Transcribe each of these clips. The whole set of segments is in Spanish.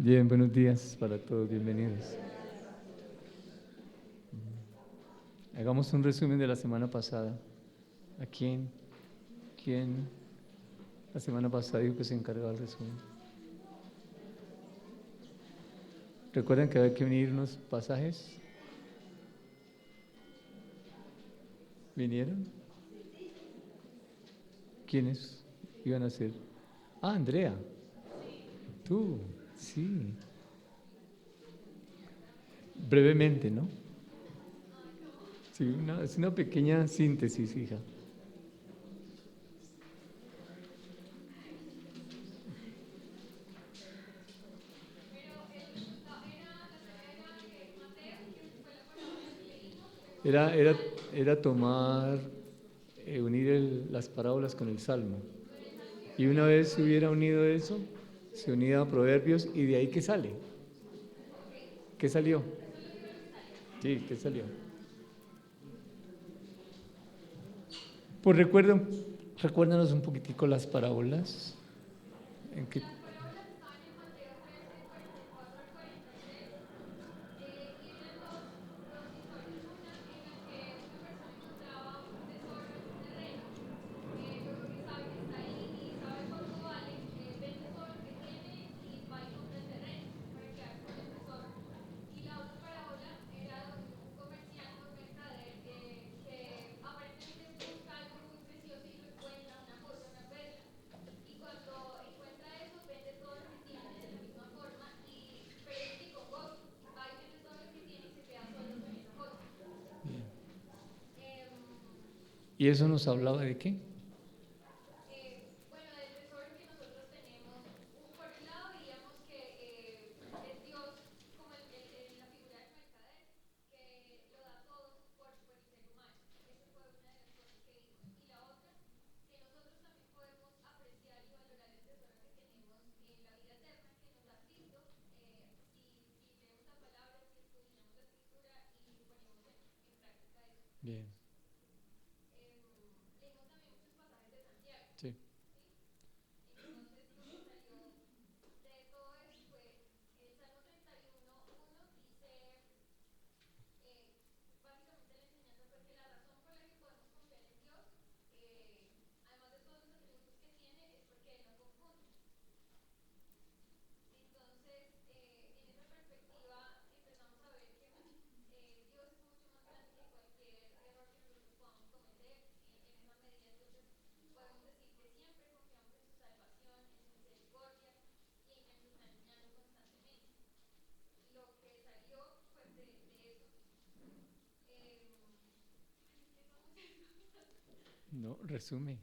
Bien, buenos días para todos, bienvenidos. Hagamos un resumen de la semana pasada. ¿A quién la semana pasada dijo que se encargaba del resumen? ¿Recuerdan que había que unir unos pasajes? ¿Vinieron? ¿Quiénes iban a ser? Ah, Andrea. Tú, sí. Brevemente, ¿no? Sí, es una pequeña síntesis, hija. Era, era, era tomar, unir las parábolas con el Salmo. Y una vez se hubiera unido eso, se unía a Proverbios y de ahí ¿qué sale? ¿Qué salió? Sí, ¿qué salió? Pues recuérdanos un poquitico las parábolas. ¿En qué? Bien. ¿Y eso nos hablaba de qué? Bien. Sí. No, resume.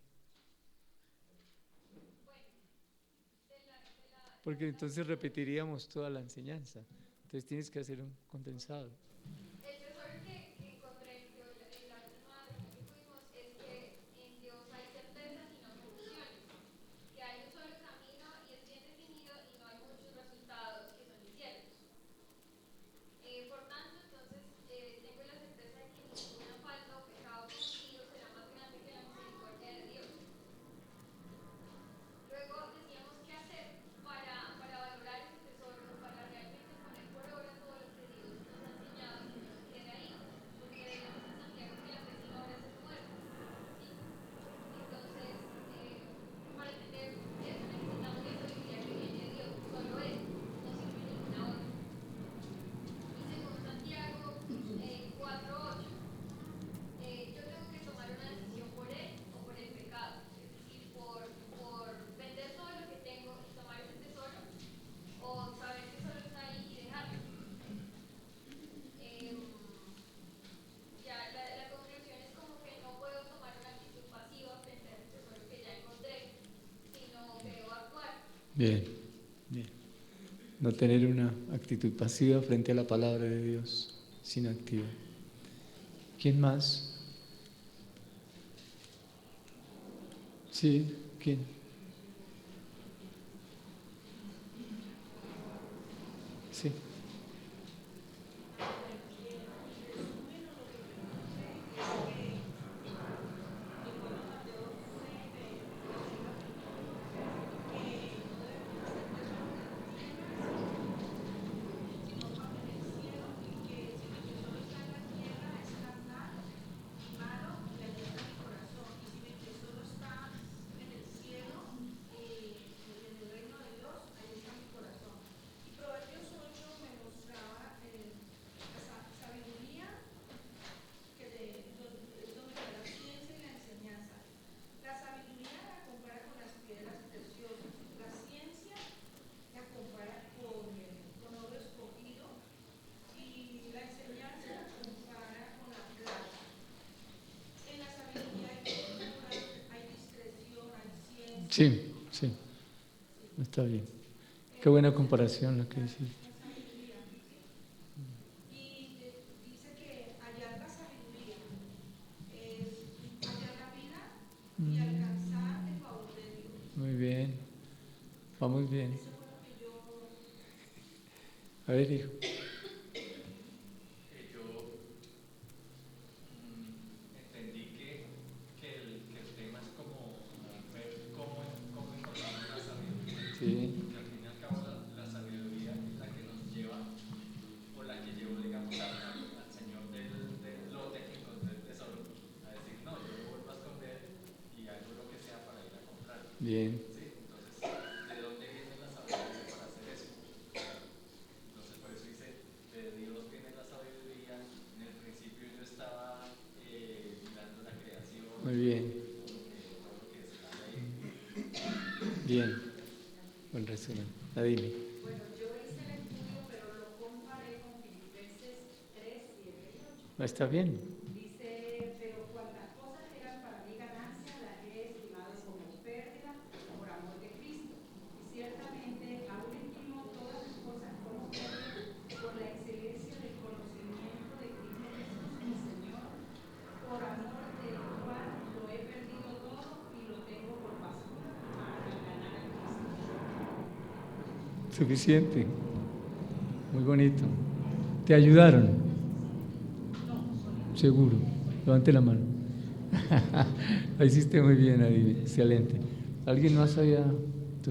Porque entonces repetiríamos toda la enseñanza. Entonces tienes que hacer un condensado. Bien, bien. No tener una actitud pasiva frente a la palabra de Dios, sino activa. ¿Quién más? Sí, ¿quién? Sí. Sí, sí, está bien. Qué buena comparación la que hiciste. Muy bien, va muy bien. A ver, hijo. Yo entendí que el tema es como ver cómo encontramos la sabiduría. Sí, Porque al fin y al cabo la sabiduría es la que nos lleva, o la que llevó, digamos, al señor del lote que encontró el tesoro, a decir, no, yo lo vuelvo a esconder y hago lo que sea para ir a comprarlo. bien, ¿Sí? Entonces, ¿de dónde viene la sabiduría para hacer eso? Entonces, por eso dice, de Dios viene la sabiduría. En el principio yo estaba mirando la creación muy y bien, todo lo que sale ahí. bien. Buen resumen. Dime. Está bien. Suficiente. Muy bonito. ¿Te ayudaron? Seguro. Levante la mano. Lo hiciste muy bien, Adime. Excelente. ¿Alguien más había? Tú.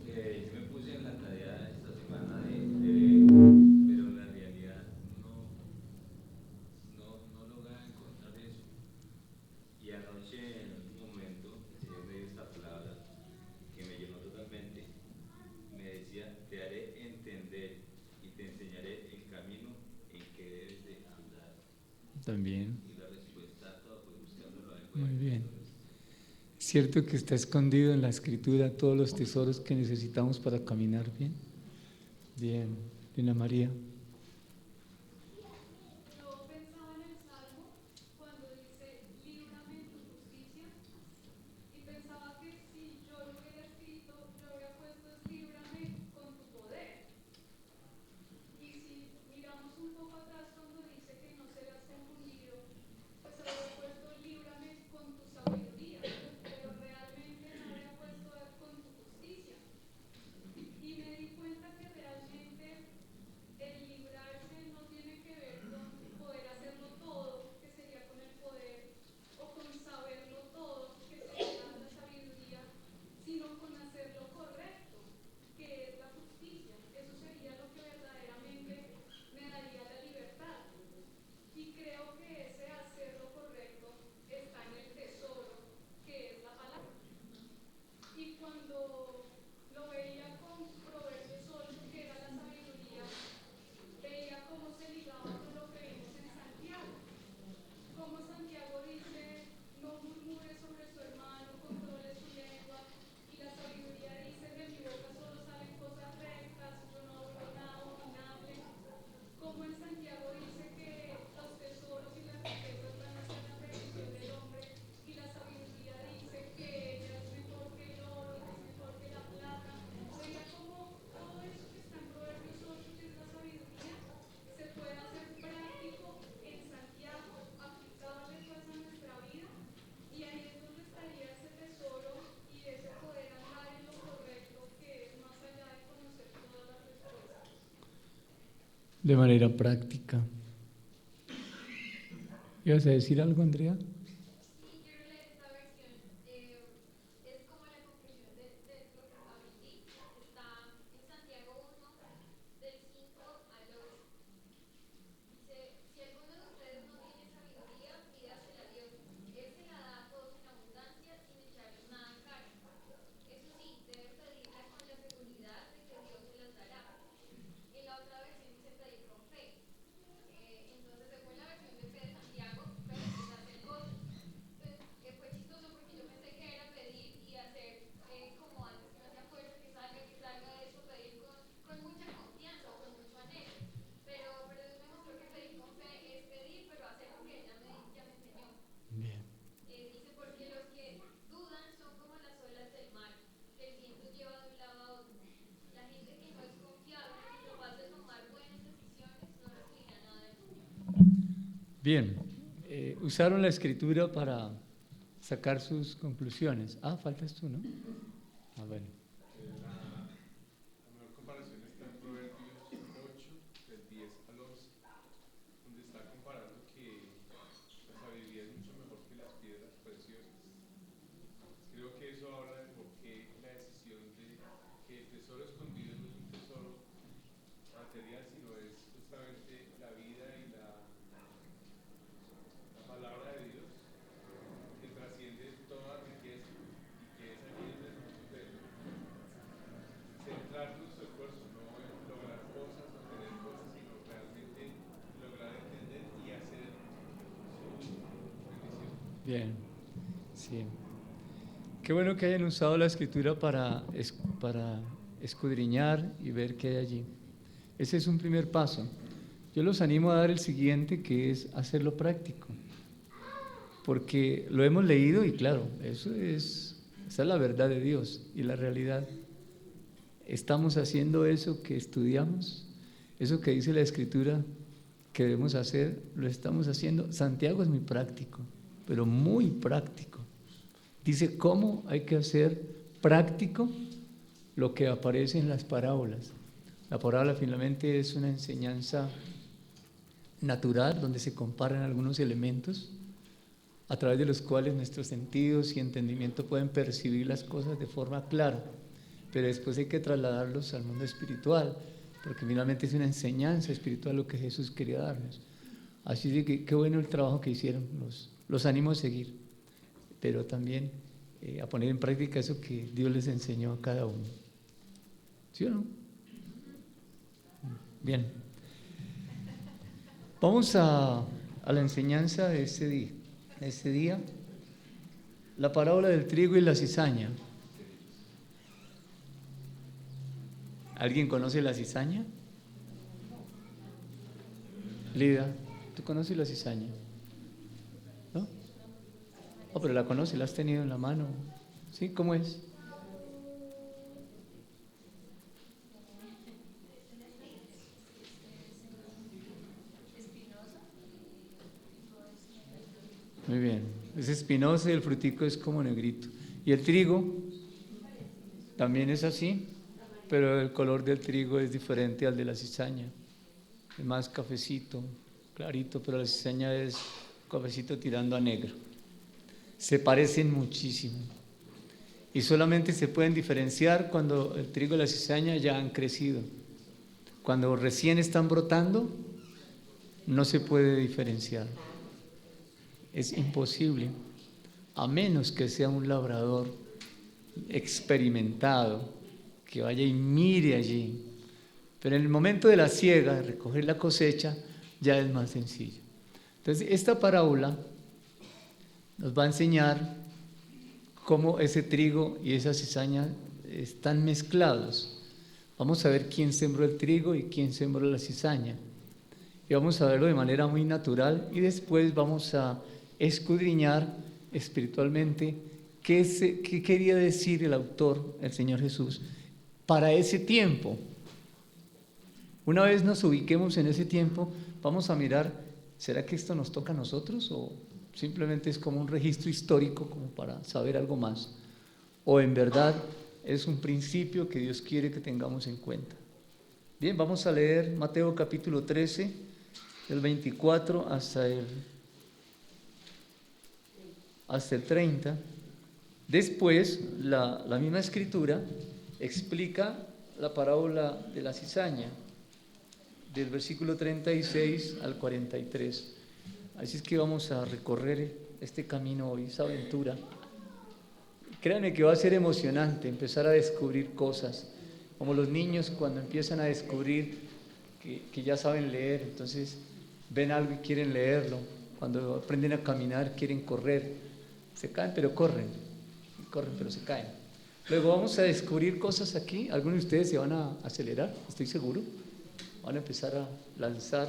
Yo me puse en la tarea esta semana de leer, pero en la realidad no lograba encontrar eso. Y anoche en el último momento el Señor me dio esta palabra que me llenó totalmente. Me decía, te haré entender y te enseñaré el camino en que debes de andar. También. Y la respuesta a todo fue buscándolo a él, Muy pues, bien. entonces, ¿Cierto que está escondido en la escritura todos los tesoros que necesitamos para caminar bien? Bien. Dina María. De manera práctica. ¿Ibas a decir algo, Andrea? Bien, usaron la escritura para sacar sus conclusiones. Faltas tú, ¿no? Bueno. La mejor comparación está en Proverbios 8, del 10 al 11, donde está comparando que la sabiduría es mucho mejor que las piedras preciosas. Creo que eso habla de por qué la decisión de que el tesoro escondido no es un tesoro material, sino es justamente la vida y la palabra de Dios que trasciende toda riqueza y que es allí donde nosotros debemos centrar nuestro esfuerzo, no en lograr cosas o tener cosas, sino realmente lograr entender y hacer su bendición. Bien, sí. Qué bueno que hayan usado la escritura para escudriñar y ver qué hay allí. Ese es un primer paso. Yo los animo a dar el siguiente, que es hacerlo práctico. Porque lo hemos leído y claro, esa es la verdad de Dios y la realidad. Estamos haciendo eso que estudiamos, eso que dice la escritura que debemos hacer, lo estamos haciendo. Santiago es muy práctico, pero muy práctico. Dice cómo hay que hacer práctico lo que aparece en las parábolas. La parábola finalmente es una enseñanza natural donde se comparan algunos elementos a través de los cuales nuestros sentidos y entendimiento pueden percibir las cosas de forma clara, pero después hay que trasladarlos al mundo espiritual, porque finalmente es una enseñanza espiritual lo que Jesús quería darnos. Así que qué bueno el trabajo que hicieron, los animo a seguir, pero también a poner en práctica eso que Dios les enseñó a cada uno. ¿Sí o no? Bien. Vamos a la enseñanza de este día, la parábola del trigo y la cizaña. ¿Alguien conoce la cizaña? Lida, ¿tú conoces la cizaña? ¿No? Oh, pero la conoces, la has tenido en la mano. ¿Sí? ¿Cómo es? Muy bien, es espinoso y el frutico es como negrito. Y el trigo también es así, pero el color del trigo es diferente al de la cizaña. Es más cafecito, clarito, pero la cizaña es cafecito tirando a negro. Se parecen muchísimo. Y solamente se pueden diferenciar cuando el trigo y la cizaña ya han crecido. Cuando recién están brotando, no se puede diferenciar. Es imposible, a menos que sea un labrador experimentado, que vaya y mire allí. Pero en el momento de la siega, de recoger la cosecha, ya es más sencillo. Entonces, esta parábola nos va a enseñar cómo ese trigo y esa cizaña están mezclados. Vamos a ver quién sembró el trigo y quién sembró la cizaña. Y vamos a verlo de manera muy natural y después vamos a escudriñar espiritualmente qué quería decir el autor, el Señor Jesús, para ese tiempo. Una vez nos ubiquemos en ese tiempo, vamos a mirar, ¿será que esto nos toca a nosotros o simplemente es como un registro histórico como para saber algo más? ¿O en verdad es un principio que Dios quiere que tengamos en cuenta? Bien, vamos a leer Mateo capítulo 13, del 24 hasta el 30. Después, la misma escritura explica la parábola de la cizaña, del versículo 36 al 43. Así es que vamos a recorrer este camino hoy, esa aventura. Créanme que va a ser emocionante empezar a descubrir cosas, como los niños cuando empiezan a descubrir que ya saben leer, entonces ven algo y quieren leerlo. Cuando aprenden a caminar quieren correr, se caen pero corren pero se caen. Luego vamos a descubrir cosas aquí, algunos de ustedes se van a acelerar, estoy seguro, van a empezar a lanzar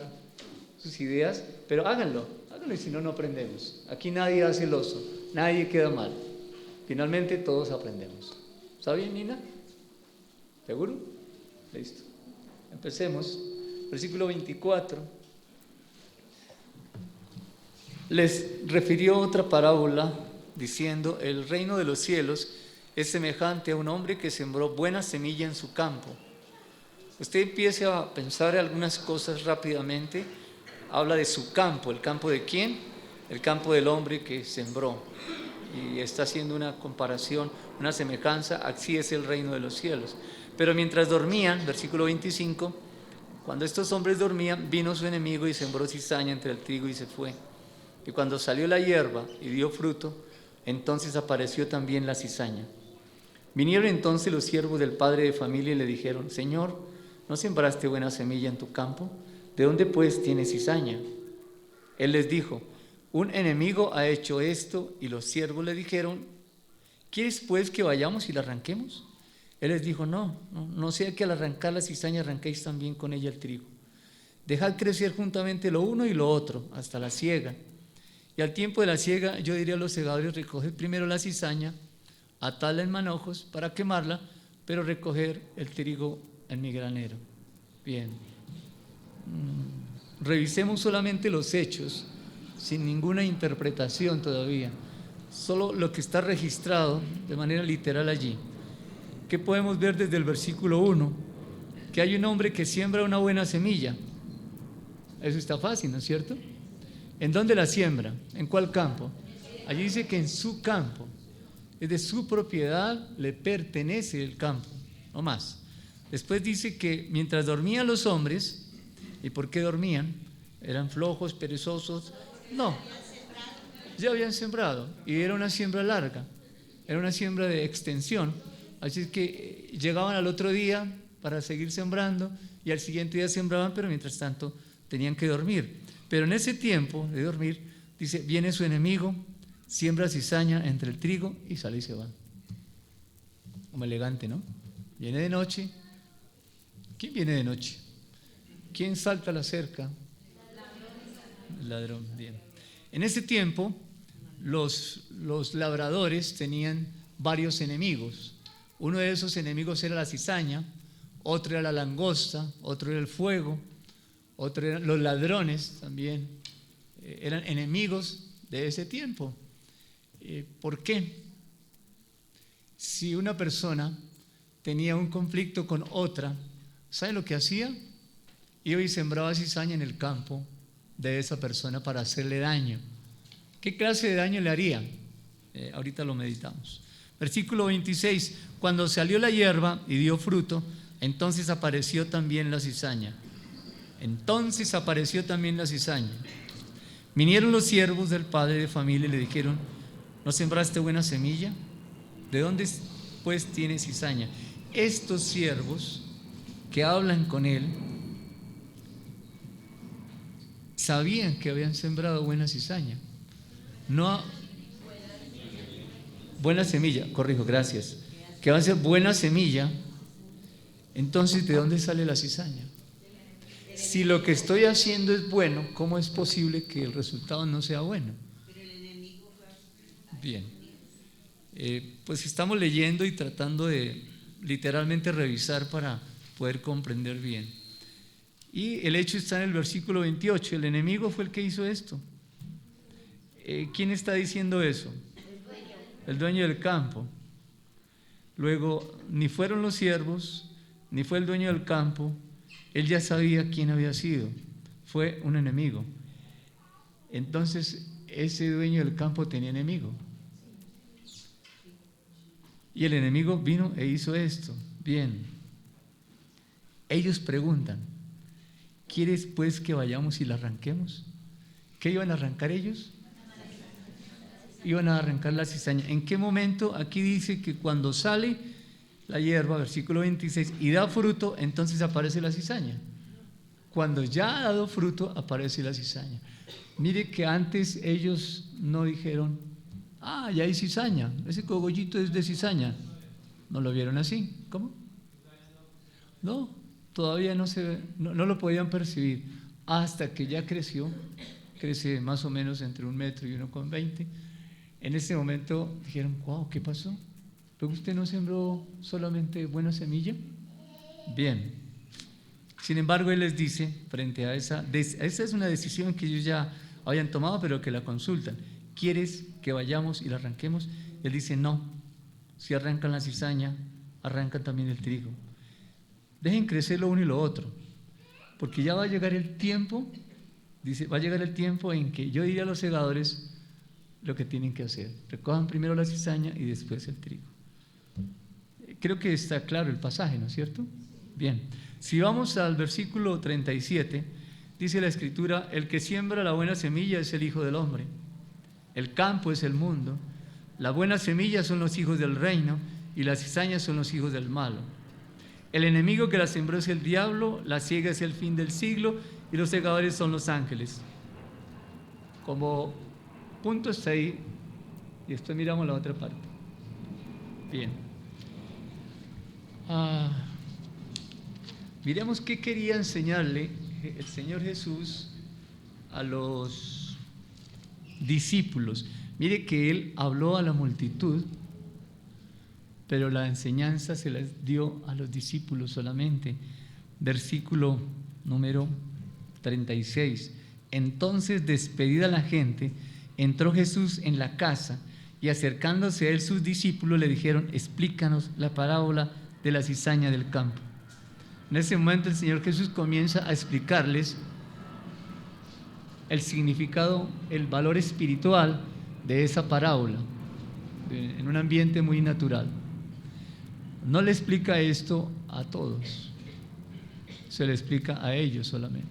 sus ideas, pero háganlo y si no, no aprendemos. Aquí nadie hace el oso, nadie queda mal, finalmente todos aprendemos. ¿Está bien, Nina? ¿Seguro? Listo. Empecemos. Versículo 24. les refirió otra parábola diciendo: el reino de los cielos es semejante a un hombre que sembró buena semilla en su campo. Usted empiece a pensar algunas cosas rápidamente. Habla de su campo. ¿El campo de quién? El campo del hombre que sembró. Y está haciendo una comparación, una semejanza. Así es el reino de los cielos. Pero mientras dormían, versículo 25, cuando estos hombres dormían, vino su enemigo y sembró cizaña entre el trigo y se fue. Y cuando salió la hierba y dio fruto, entonces apareció también la cizaña. Vinieron entonces los siervos del padre de familia y le dijeron: Señor, ¿no sembraste buena semilla en tu campo? ¿De dónde pues tienes cizaña? Él les dijo: un enemigo ha hecho esto. Y los siervos le dijeron: ¿quieres pues que vayamos y la arranquemos? Él les dijo: no sea que al arrancar la cizaña arranquéis también con ella el trigo. Dejad crecer juntamente lo uno y lo otro hasta la siega. Y al tiempo de la siega yo diré a los segadores: recoged primero la cizaña, atadla en manojos para quemarla, pero recoger el trigo en mi granero. Bien. Revisemos solamente los hechos, sin ninguna interpretación todavía, solo lo que está registrado de manera literal allí. ¿Qué podemos ver desde el versículo 1? Que hay un hombre que siembra una buena semilla. Eso está fácil, ¿no es cierto? ¿En dónde la siembra? ¿En cuál campo? Allí dice que en su campo. Es de su propiedad, le pertenece el campo, no más. Después dice que mientras dormían los hombres, ¿y por qué dormían? ¿Eran flojos, perezosos? No, ya habían sembrado, y era una siembra larga, era una siembra de extensión, así que llegaban al otro día para seguir sembrando, y al siguiente día sembraban, pero mientras tanto tenían que dormir. Pero en ese tiempo de dormir, dice, viene su enemigo, siembra cizaña entre el trigo y sale y se va. Como elegante, ¿no? Viene de noche. ¿Quién viene de noche? ¿Quién salta a la cerca? El ladrón. Bien. En ese tiempo, los labradores tenían varios enemigos. Uno de esos enemigos era la cizaña, otro era la langosta, otro era el fuego, otro eran los ladrones también. Eran enemigos de ese tiempo. ¿Por qué? Si una persona tenía un conflicto con otra, ¿sabe lo que hacía? Iba y sembraba cizaña en el campo de esa persona para hacerle daño. ¿Qué clase de daño le haría? Ahorita lo meditamos. Versículo 26, cuando salió la hierba y dio fruto, entonces apareció también la cizaña. Entonces apareció también la cizaña. Vinieron los siervos del padre de familia y le dijeron: ¿no sembraste buena semilla? ¿De dónde pues tienes cizaña? Estos siervos que hablan con él sabían que habían sembrado buena cizaña. No, buena semilla, corrijo, gracias. Que va a ser buena semilla. Entonces, ¿de dónde sale la cizaña? Si lo que estoy haciendo es bueno, ¿cómo es posible que el resultado no sea bueno? Bien, pues estamos leyendo y tratando de literalmente revisar para poder comprender bien. Y el hecho está en el versículo 28, el enemigo fue el que hizo esto. ¿Quién está diciendo eso? El dueño del campo. Luego, ni fueron los siervos, ni fue el dueño del campo. Él ya sabía quién había sido, fue un enemigo. Entonces, ese dueño del campo tenía enemigo. Y el enemigo vino e hizo esto. Bien. Ellos preguntan: ¿quieres pues que vayamos y la arranquemos? ¿Qué iban a arrancar ellos? Iban a arrancar la cizaña. ¿En qué momento? Aquí dice que cuando sale la hierba, versículo 26, y da fruto, entonces aparece la cizaña. Cuando ya ha dado fruto, aparece la cizaña. Mire que antes ellos no dijeron: ah, ya hay cizaña, ese cogollito es de cizaña. No lo vieron así. ¿Cómo? No, todavía no lo podían percibir hasta que ya creció. Crece más o menos entre 1 metro y 1,20. En ese momento dijeron: wow, ¿qué pasó? ¿Luego usted no sembró solamente buena semilla? Bien. Sin embargo, él les dice, frente a esa es una decisión que ellos ya habían tomado, pero que la consultan. ¿Quieres que vayamos y la arranquemos? Él dice, no, si arrancan la cizaña, arrancan también el trigo. Dejen crecer lo uno y lo otro, porque ya va a llegar el tiempo, dice, va a llegar el tiempo en que yo diré a los segadores lo que tienen que hacer. Recojan primero la cizaña y después el trigo. Creo que está claro el pasaje, ¿no es cierto? Bien, si vamos al versículo 37, dice la Escritura, el que siembra la buena semilla es el Hijo del Hombre, el campo es el mundo, la buena semilla son los hijos del reino y las cizañas son los hijos del malo. El enemigo que la sembró es el diablo, la siega es el fin del siglo y los segadores son los ángeles. Como punto está ahí y después miramos la otra parte. Bien. Miremos qué quería enseñarle el Señor Jesús a los discípulos. Mire que Él habló a la multitud, pero la enseñanza se la dio a los discípulos solamente. Versículo número 36. Entonces, despedida la gente, entró Jesús en la casa y acercándose a él sus discípulos le dijeron, explícanos la parábola de la cizaña del campo. En ese momento el Señor Jesús comienza a explicarles el significado, el valor espiritual de esa parábola, en un ambiente muy natural. No le explica esto a todos, se le explica a ellos solamente.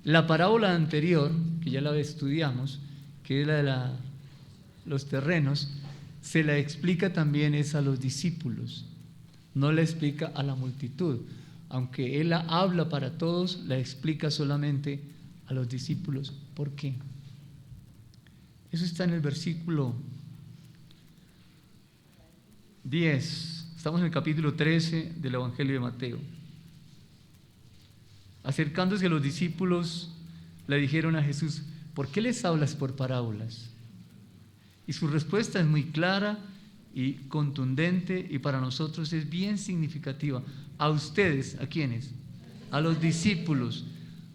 La parábola anterior, que ya la estudiamos, que es la de los terrenos, se la explica también es a los discípulos, no la explica a la multitud. Aunque Él la habla para todos, la explica solamente a los discípulos. ¿Por qué? Eso está en el versículo 10. Estamos en el capítulo 13 del Evangelio de Mateo. Acercándose a los discípulos, le dijeron a Jesús, ¿por qué les hablas por parábolas? Y su respuesta es muy clara y contundente y para nosotros es bien significativa. A ustedes, ¿a quiénes? A los discípulos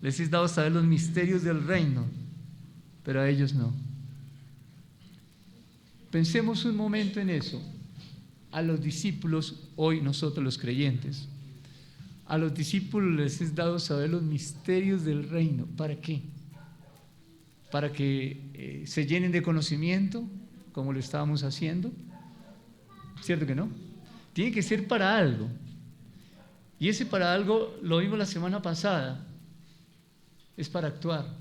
les es dado saber los misterios del reino, pero a ellos no. Pensemos un momento en eso. A los discípulos, hoy nosotros los creyentes, a los discípulos les es dado saber los misterios del reino. ¿Para qué? Para que se llenen de conocimiento, como lo estábamos haciendo. ¿Cierto que no? Tiene que ser para algo. Y ese para algo lo vimos la semana pasada. Es para actuar.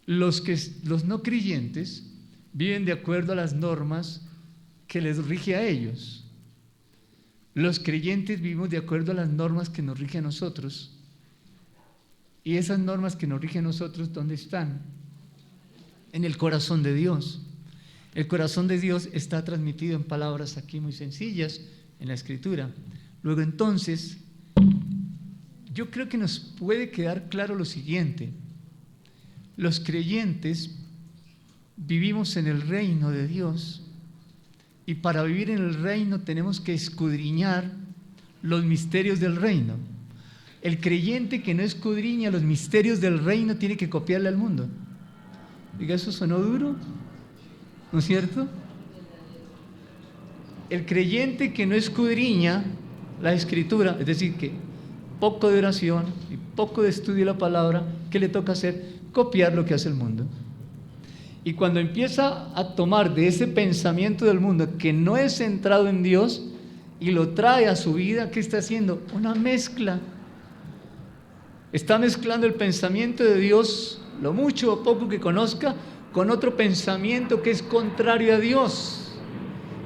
Los no creyentes viven de acuerdo a las normas que les rige a ellos. Los creyentes vivimos de acuerdo a las normas que nos rigen a nosotros. Y esas normas que nos rigen a nosotros, ¿dónde están? En el corazón de Dios. El corazón de Dios está transmitido en palabras aquí muy sencillas en la Escritura. Luego entonces, yo creo que nos puede quedar claro lo siguiente. Los creyentes vivimos en el reino de Dios y para vivir en el reino tenemos que escudriñar los misterios del reino. El creyente que no escudriña los misterios del reino tiene que copiarle al mundo. Diga, ¿eso sonó duro? ¿No es cierto? El creyente que no escudriña la Escritura, es decir, que poco de oración y poco de estudio de la palabra, ¿qué le toca hacer? Copiar lo que hace el mundo. Y cuando empieza a tomar de ese pensamiento del mundo que no es centrado en Dios y lo trae a su vida, ¿qué está haciendo? Una mezcla. Está mezclando el pensamiento de Dios, lo mucho o poco que conozca, con otro pensamiento que es contrario a Dios.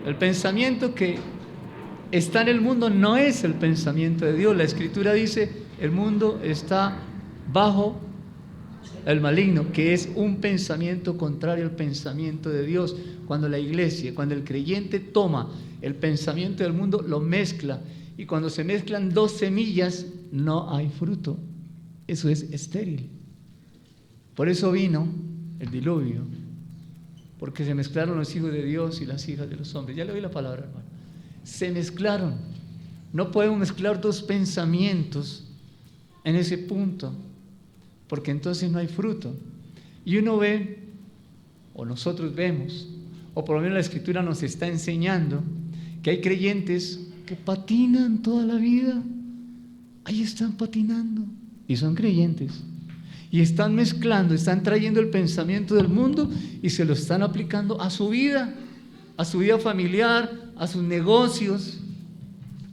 El pensamiento que está en el mundo no es el pensamiento de Dios. La Escritura dice, el mundo está bajo el maligno, que es un pensamiento contrario al pensamiento de Dios. Cuando la iglesia, cuando el creyente toma el pensamiento del mundo, lo mezcla, y cuando se mezclan dos semillas, no hay fruto. Eso es estéril. Por eso vino el diluvio, porque se mezclaron los hijos de Dios y las hijas de los hombres. Ya le oí la palabra, hermano. Se mezclaron. No podemos mezclar dos pensamientos en ese punto, porque entonces no hay fruto. Y uno ve, o nosotros vemos, o por lo menos la Escritura nos está enseñando, que hay creyentes que patinan toda la vida, ahí están patinando, y son creyentes, y están mezclando, están trayendo el pensamiento del mundo y se lo están aplicando a su vida familiar, a sus negocios,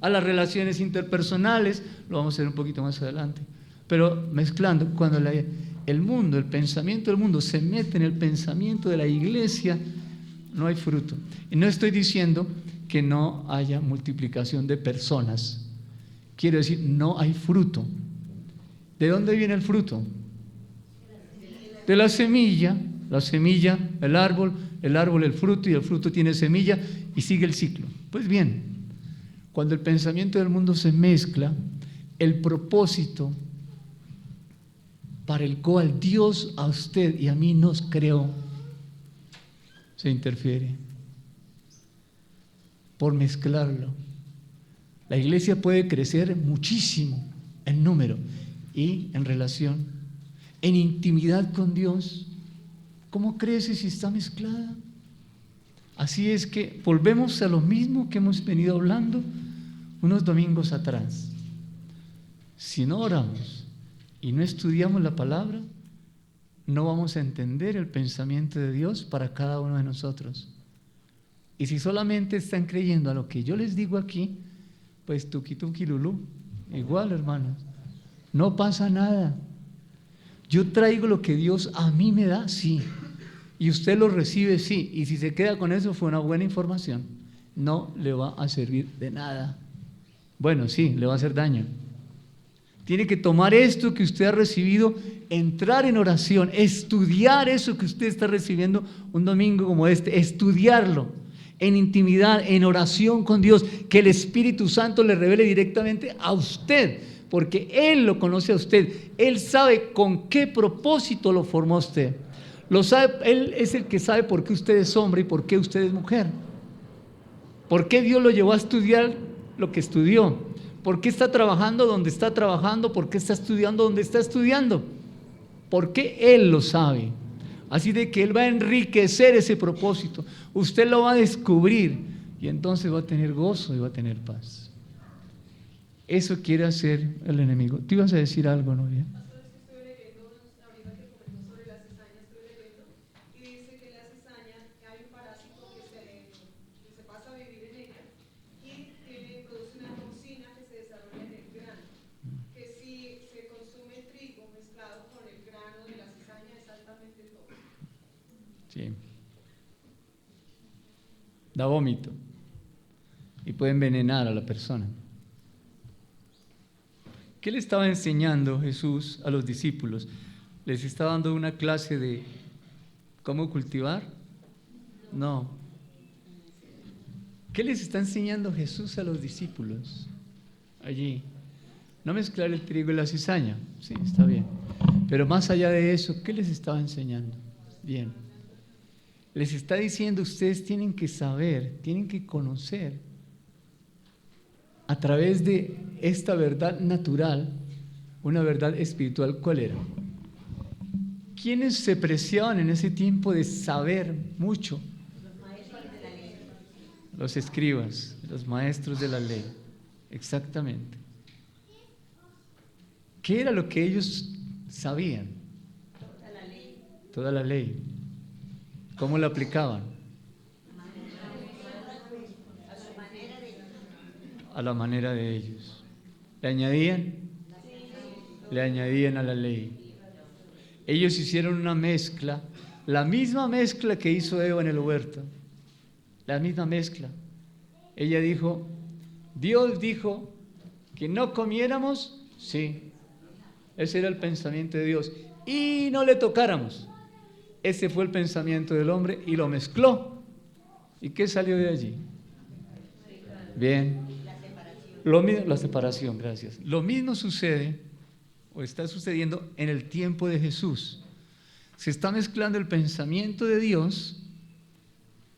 a las relaciones interpersonales. Lo vamos a hacer un poquito más adelante, pero mezclando. Cuando el mundo, el pensamiento del mundo se mete en el pensamiento de la iglesia, no hay fruto. Y no estoy diciendo que no haya multiplicación de personas, quiero decir, no hay fruto. ¿De dónde viene el fruto? De la semilla, el árbol, el fruto, y el fruto tiene semilla y sigue el ciclo. Pues bien, cuando el pensamiento del mundo se mezcla, el propósito para el cual Dios a usted y a mí nos creó, se interfiere por mezclarlo. La iglesia puede crecer muchísimo en número y en relación, en intimidad con Dios. ¿Cómo crece si está mezclada? Así es que volvemos a lo mismo que hemos venido hablando unos domingos atrás. Si no oramos y no estudiamos la palabra, no vamos a entender el pensamiento de Dios para cada uno de nosotros. Y si solamente están creyendo a lo que yo les digo aquí, pues tuki tuki lulú, igual, hermanos, no pasa nada. Yo traigo lo que Dios a mí me da, sí, y usted lo recibe, sí, y si se queda con eso fue una buena información, no le va a servir de nada. Bueno, sí, le va a hacer daño. Tiene que tomar esto que usted ha recibido, entrar en oración, estudiar eso que usted está recibiendo un domingo como este, estudiarlo en intimidad, en oración con Dios, que el Espíritu Santo le revele directamente a usted, porque Él lo conoce a usted, Él sabe con qué propósito lo formó a usted, lo sabe, Él es el que sabe por qué usted es hombre y por qué usted es mujer, por qué Dios lo llevó a estudiar lo que estudió, por qué está trabajando donde está trabajando, por qué está estudiando donde está estudiando, porque Él lo sabe. Así de que Él va a enriquecer ese propósito, usted lo va a descubrir y entonces va a tener gozo y va a tener paz. Eso quiere hacer el enemigo. ¿Te ibas a decir algo, Novia? Estuve leyendo ahorita que comentó sobre la cizaña, estuve leyendo y dice que la cizaña hay un parásito que se pasa a vivir en ella y produce una toxina que se desarrolla en el grano, que si se consume trigo mezclado con el grano de la cizaña es altamente tóxico. Sí. Da vómito y puede envenenar a la persona. ¿Qué le estaba enseñando Jesús a los discípulos? ¿Les estaba dando una clase de cómo cultivar? No. ¿Qué les está enseñando Jesús a los discípulos allí? No mezclar el trigo y la cizaña. Sí, está bien. Pero más allá de eso, ¿qué les estaba enseñando? Bien. Les está diciendo, ustedes tienen que saber, tienen que conocer a través de esta verdad natural, una verdad espiritual. ¿Cuál era? ¿Quiénes se preciaban en ese tiempo de saber mucho? Los escribas, los maestros de la ley. Exactamente. ¿Qué era lo que ellos sabían? Toda la ley. ¿Cómo la aplicaban? A la manera de ellos. ¿Le añadían? Le añadían a la ley. Ellos hicieron una mezcla, la misma mezcla que hizo Eva en el huerto, la misma mezcla. Ella dijo, Dios dijo que no comiéramos, sí, ese era el pensamiento de Dios, y no le tocáramos. Ese fue el pensamiento del hombre y lo mezcló. ¿Y qué salió de allí? Bien. La separación, gracias. Lo mismo sucede o está sucediendo en el tiempo de Jesús. Se está mezclando el pensamiento de Dios,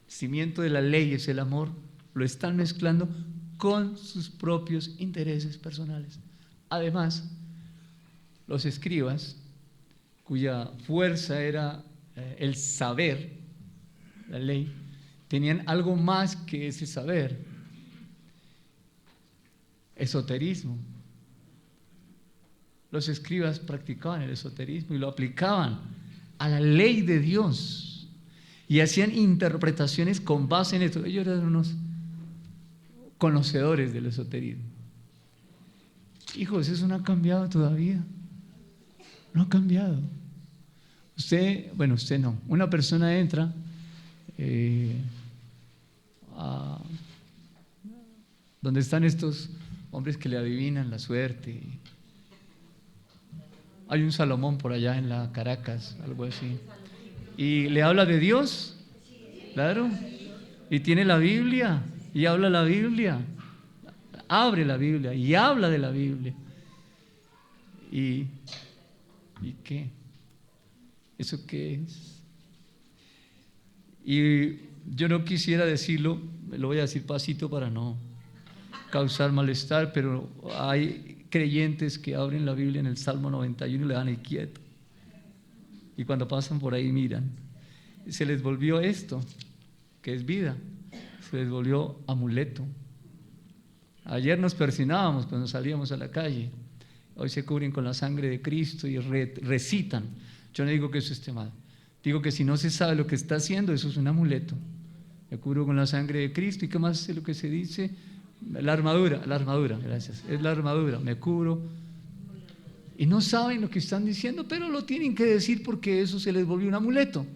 cimiento de la ley es el amor, lo están mezclando con sus propios intereses personales. Además, los escribas, cuya fuerza era el saber, la ley, tenían algo más que ese saber: esoterismo. Los escribas practicaban el esoterismo y lo aplicaban a la ley de Dios y hacían interpretaciones con base en esto. Ellos eran unos conocedores del esoterismo. Hijos, eso no ha cambiado todavía. No ha cambiado. Usted no. Una persona entra donde están estos hombres que le adivinan la suerte. Hay un Salomón por allá en la Caracas, algo así. Y le habla de Dios, claro. Y tiene la Biblia, y habla la Biblia. Abre la Biblia y habla de la Biblia. ¿Y qué? ¿Eso qué es? Y yo no quisiera decirlo, lo voy a decir pasito para no causar malestar, pero hay creyentes que abren la Biblia en el Salmo 91 y le dan ahí quieto. Y cuando pasan por ahí miran. Se les volvió esto, que es vida, se les volvió amuleto. Ayer nos persignábamos cuando salíamos a la calle. Hoy se cubren con la sangre de Cristo y recitan. Yo no digo que eso esté mal. Digo que si no se sabe lo que está haciendo, eso es un amuleto. Me cubro con la sangre de Cristo. ¿Y qué más es lo que se dice? La armadura, gracias. Es la armadura, me cubro. Y no saben lo que están diciendo, pero lo tienen que decir porque eso se les volvió un amuleto.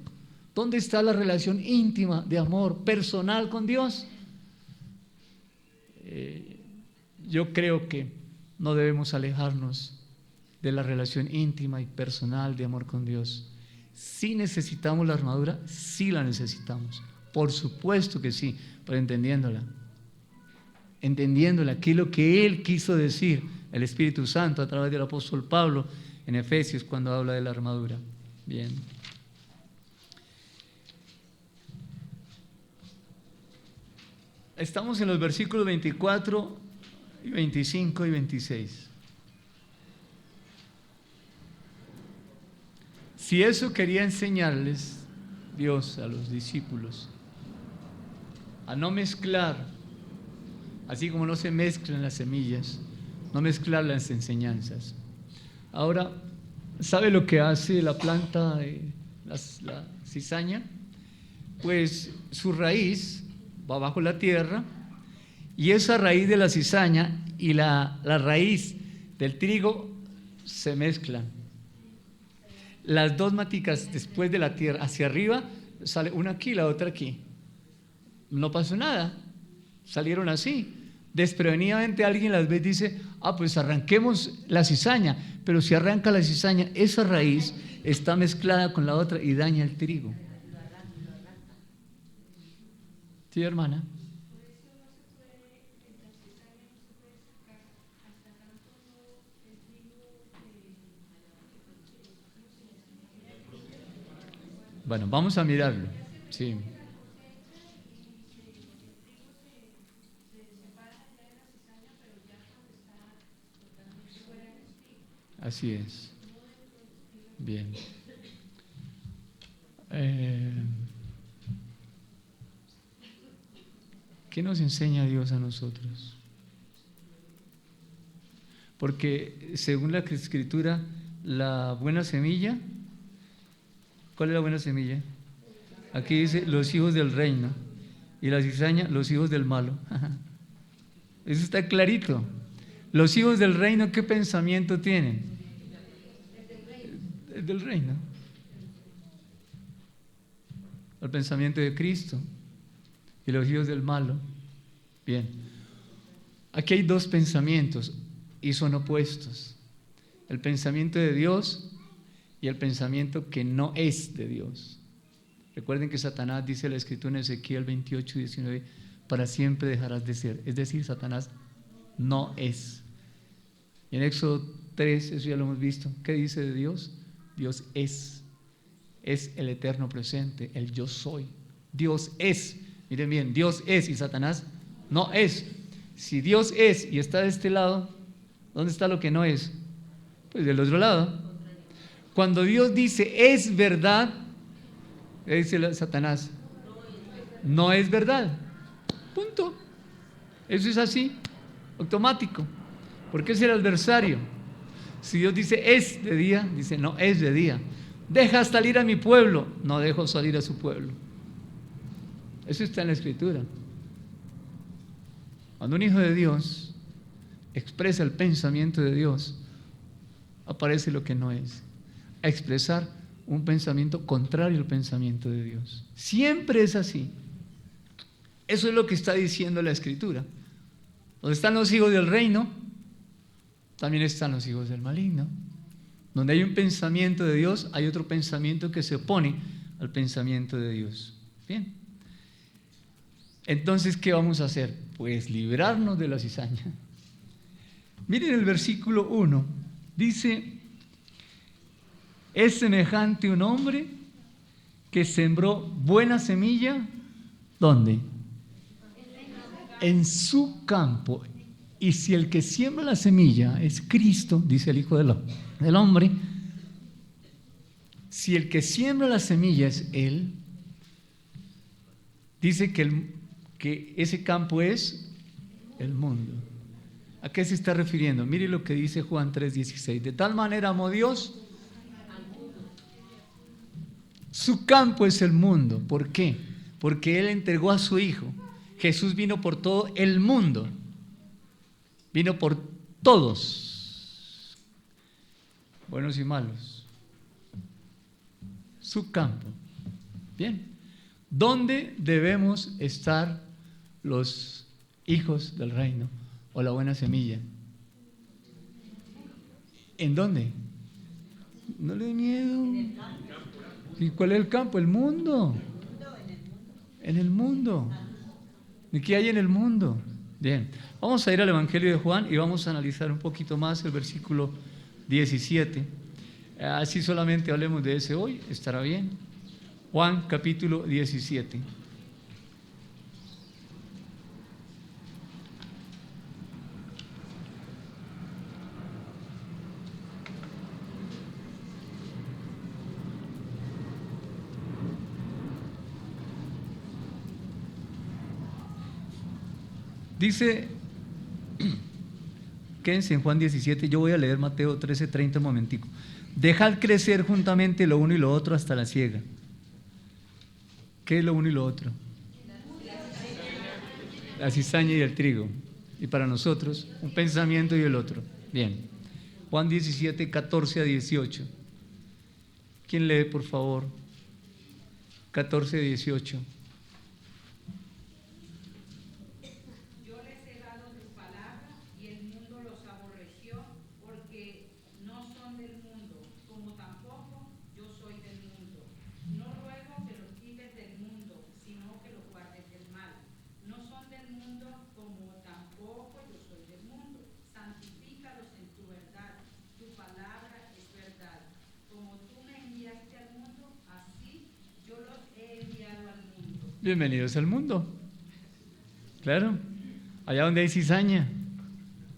¿Dónde está la relación íntima de amor personal con Dios? Yo creo que no debemos alejarnos de la relación íntima y personal de amor con Dios. ¿Sí necesitamos la armadura? Sí la necesitamos. Por supuesto que sí, pero entendiéndola, qué es lo que Él quiso decir, el Espíritu Santo a través del apóstol Pablo en Efesios cuando habla de la armadura. Bien. Estamos en los versículos 24, 25 y 26. Si eso quería enseñarles Dios a los discípulos, a no mezclar, así como no se mezclan las semillas, no mezclar las enseñanzas. Ahora, ¿sabe lo que hace la planta de la cizaña? Pues su raíz va bajo la tierra y esa raíz de la cizaña y la raíz del trigo se mezclan. Las dos maticas después de la tierra hacia arriba, sale una aquí y la otra aquí. No pasó nada, salieron así. Desprevenidamente alguien las ve y dice, pues arranquemos la cizaña, pero si arranca la cizaña, esa raíz está mezclada con la otra y daña el trigo. ¿Sí, hermana? Bueno, vamos a mirarlo. Sí. Así es. Bien. ¿Qué nos enseña Dios a nosotros? Porque según la Escritura, la buena semilla, ¿cuál es la buena semilla? Aquí dice los hijos del reino y la cizaña, los hijos del malo. Eso está clarito. Los hijos del reino, ¿qué pensamiento tienen? El del reino. El pensamiento de Cristo. Y los hijos del malo. Bien. Aquí hay dos pensamientos y son opuestos. El pensamiento de Dios y el pensamiento que no es de Dios. Recuerden que Satanás, dice la Escritura en Ezequiel 28 y 19, para siempre dejarás de ser. Es decir, Satanás no es. Y en Éxodo 3, eso ya lo hemos visto. ¿Qué dice de Dios? Dios es. Es el eterno presente, el yo soy. Dios es. Miren bien, Dios es y Satanás no es. Si Dios es y está de este lado, ¿dónde está lo que no es? Pues del otro lado. Cuando Dios dice es verdad, dice Satanás, no es verdad. Punto. Eso es así, automático. Porque es el adversario. Si Dios dice es de día, dice no es de día. Deja salir a mi pueblo, no dejo salir a su pueblo. Eso está en la Escritura. Cuando un hijo de Dios expresa el pensamiento de Dios, aparece lo que no es. A expresar un pensamiento contrario al pensamiento de Dios. Siempre es así. Eso es lo que está diciendo la Escritura. Donde están los hijos del reino, también están los hijos del maligno. Donde hay un pensamiento de Dios, hay otro pensamiento que se opone al pensamiento de Dios. Bien. Entonces, ¿qué vamos a hacer? Pues librarnos de la cizaña. Miren el versículo 1. Dice, es semejante un hombre que sembró buena semilla, ¿dónde? En su campo. Y si el que siembra la semilla es Cristo, dice el Hijo del Hombre, si el que siembra la semilla es Él, dice que ese campo es el mundo. ¿A qué se está refiriendo? Mire lo que dice Juan 3:16. De tal manera amó Dios, su campo es el mundo. ¿Por qué? Porque Él entregó a su Hijo. Jesús vino por todo el mundo. Vino por todos, buenos y malos. Su campo. Bien. ¿Dónde debemos estar los hijos del reino o la buena semilla? ¿En dónde? No le dé miedo. ¿Y cuál es el campo? El mundo. En el mundo. ¿Y qué hay en el mundo? Bien, vamos a ir al Evangelio de Juan y vamos a analizar un poquito más el versículo 17. Así solamente hablemos de ese hoy, estará bien. Juan capítulo 17. Dice, quédense en Juan 17, yo voy a leer Mateo 13:30 un momentico. Dejad crecer juntamente lo uno y lo otro hasta la siega. ¿Qué es lo uno y lo otro? La cizaña y el trigo. Y para nosotros, un pensamiento y el otro. Bien. Juan 17, 14 a 18. ¿Quién lee, por favor? 14 a 18. Bienvenidos al mundo. Claro, allá donde hay cizaña.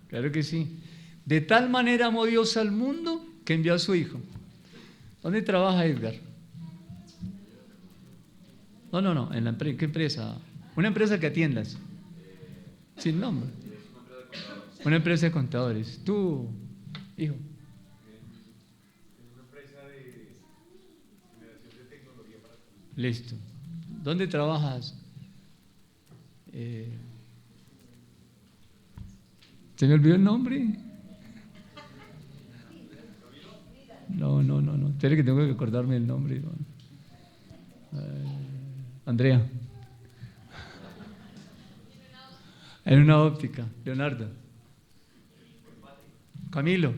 Claro que sí. De tal manera amó Dios al mundo que envió a su Hijo. ¿Dónde trabaja Edgar? No, en la ¿qué empresa? Una empresa que atiendas. Sin nombre. Una empresa de contadores. Tú, hijo. Una empresa de generación de tecnología para todos. Listo. ¿Dónde trabajas? ¿Se me olvidó el nombre? No. Espera que tengo que acordarme el nombre. Andrea. En una óptica. Leonardo. Camilo.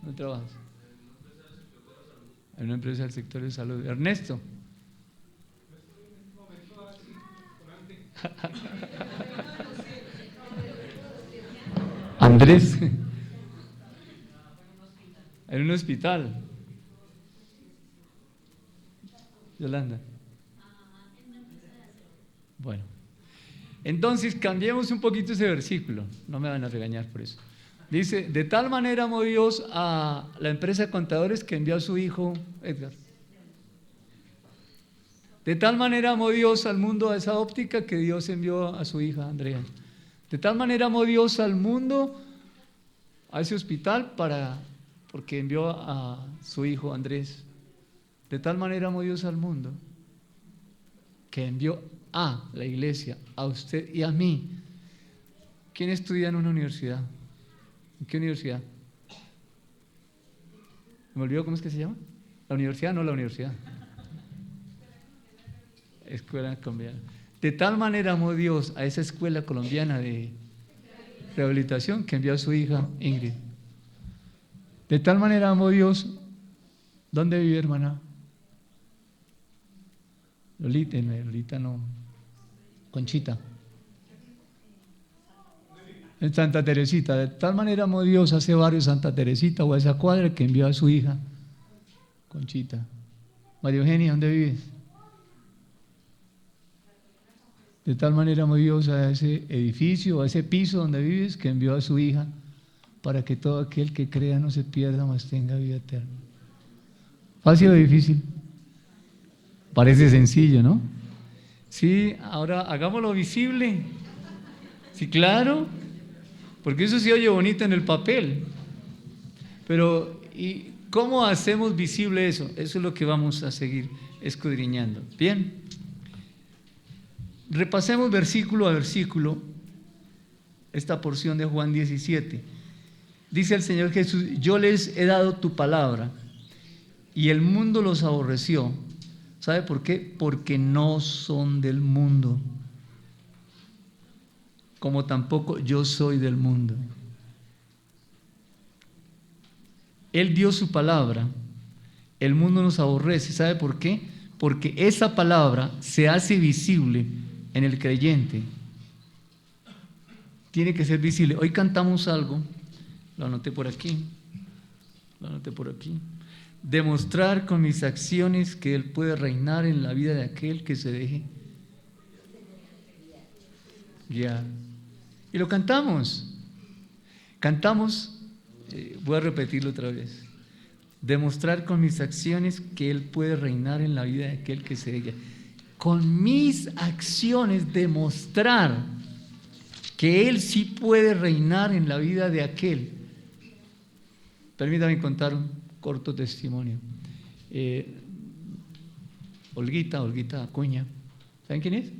¿Dónde trabajas? En una empresa del sector de salud. Ernesto. Andrés. En un hospital. Yolanda. Bueno, entonces cambiemos un poquito ese versículo. No me van a regañar por eso. Dice, de tal manera amó Dios a la empresa de contadores que envió a su hijo Edgar. De tal manera amó Dios al mundo, a esa óptica, que Dios envió a su hija Andrea. De tal manera amó Dios al mundo, a ese hospital, porque envió a su hijo Andrés. De tal manera amó Dios al mundo, que envió a la iglesia, a usted y a mí. ¿Quién estudia en una universidad? ¿En qué universidad? ¿Me olvidó cómo es que se llama? ¿La universidad? No, la universidad. Escuela colombiana. De tal manera amó Dios a esa escuela colombiana de rehabilitación que envió a su hija Ingrid. De tal manera amó Dios. ¿Dónde vive, hermana? Lolita no. Conchita. En Santa Teresita. De tal manera amó Dios a ese barrio Santa Teresita o a esa cuadra que envió a su hija Conchita. María Eugenia, ¿dónde vives? De tal manera amó Dios a ese edificio, a ese piso donde vives, que envió a su hija para que todo aquel que crea no se pierda, mas tenga vida eterna. ¿Fácil o difícil? Parece sencillo, ¿no? Sí, ahora hagámoslo visible. Sí, claro, porque eso se oye bonito en el papel. Pero, ¿y cómo hacemos visible eso? Eso es lo que vamos a seguir escudriñando. Bien. Repasemos versículo a versículo esta porción de Juan 17. Dice el Señor Jesús: yo les he dado tu palabra y el mundo los aborreció. ¿Sabe por qué? Porque no son del mundo, como tampoco yo soy del mundo. Él dio su palabra, el mundo nos aborrece. ¿Sabe por qué? Porque esa palabra se hace visible en el creyente. Tiene que ser visible. Hoy cantamos algo, lo anoté por aquí. Demostrar con mis acciones que Él puede reinar en la vida de aquel que se deje guiar. Y lo cantamos. Voy a repetirlo otra vez. Demostrar con mis acciones que Él puede reinar en la vida de aquel que se deje guiar. Con mis acciones demostrar que Él sí puede reinar en la vida de aquel. Permítame contar un corto testimonio. Olguita Acuña, ¿saben quién es?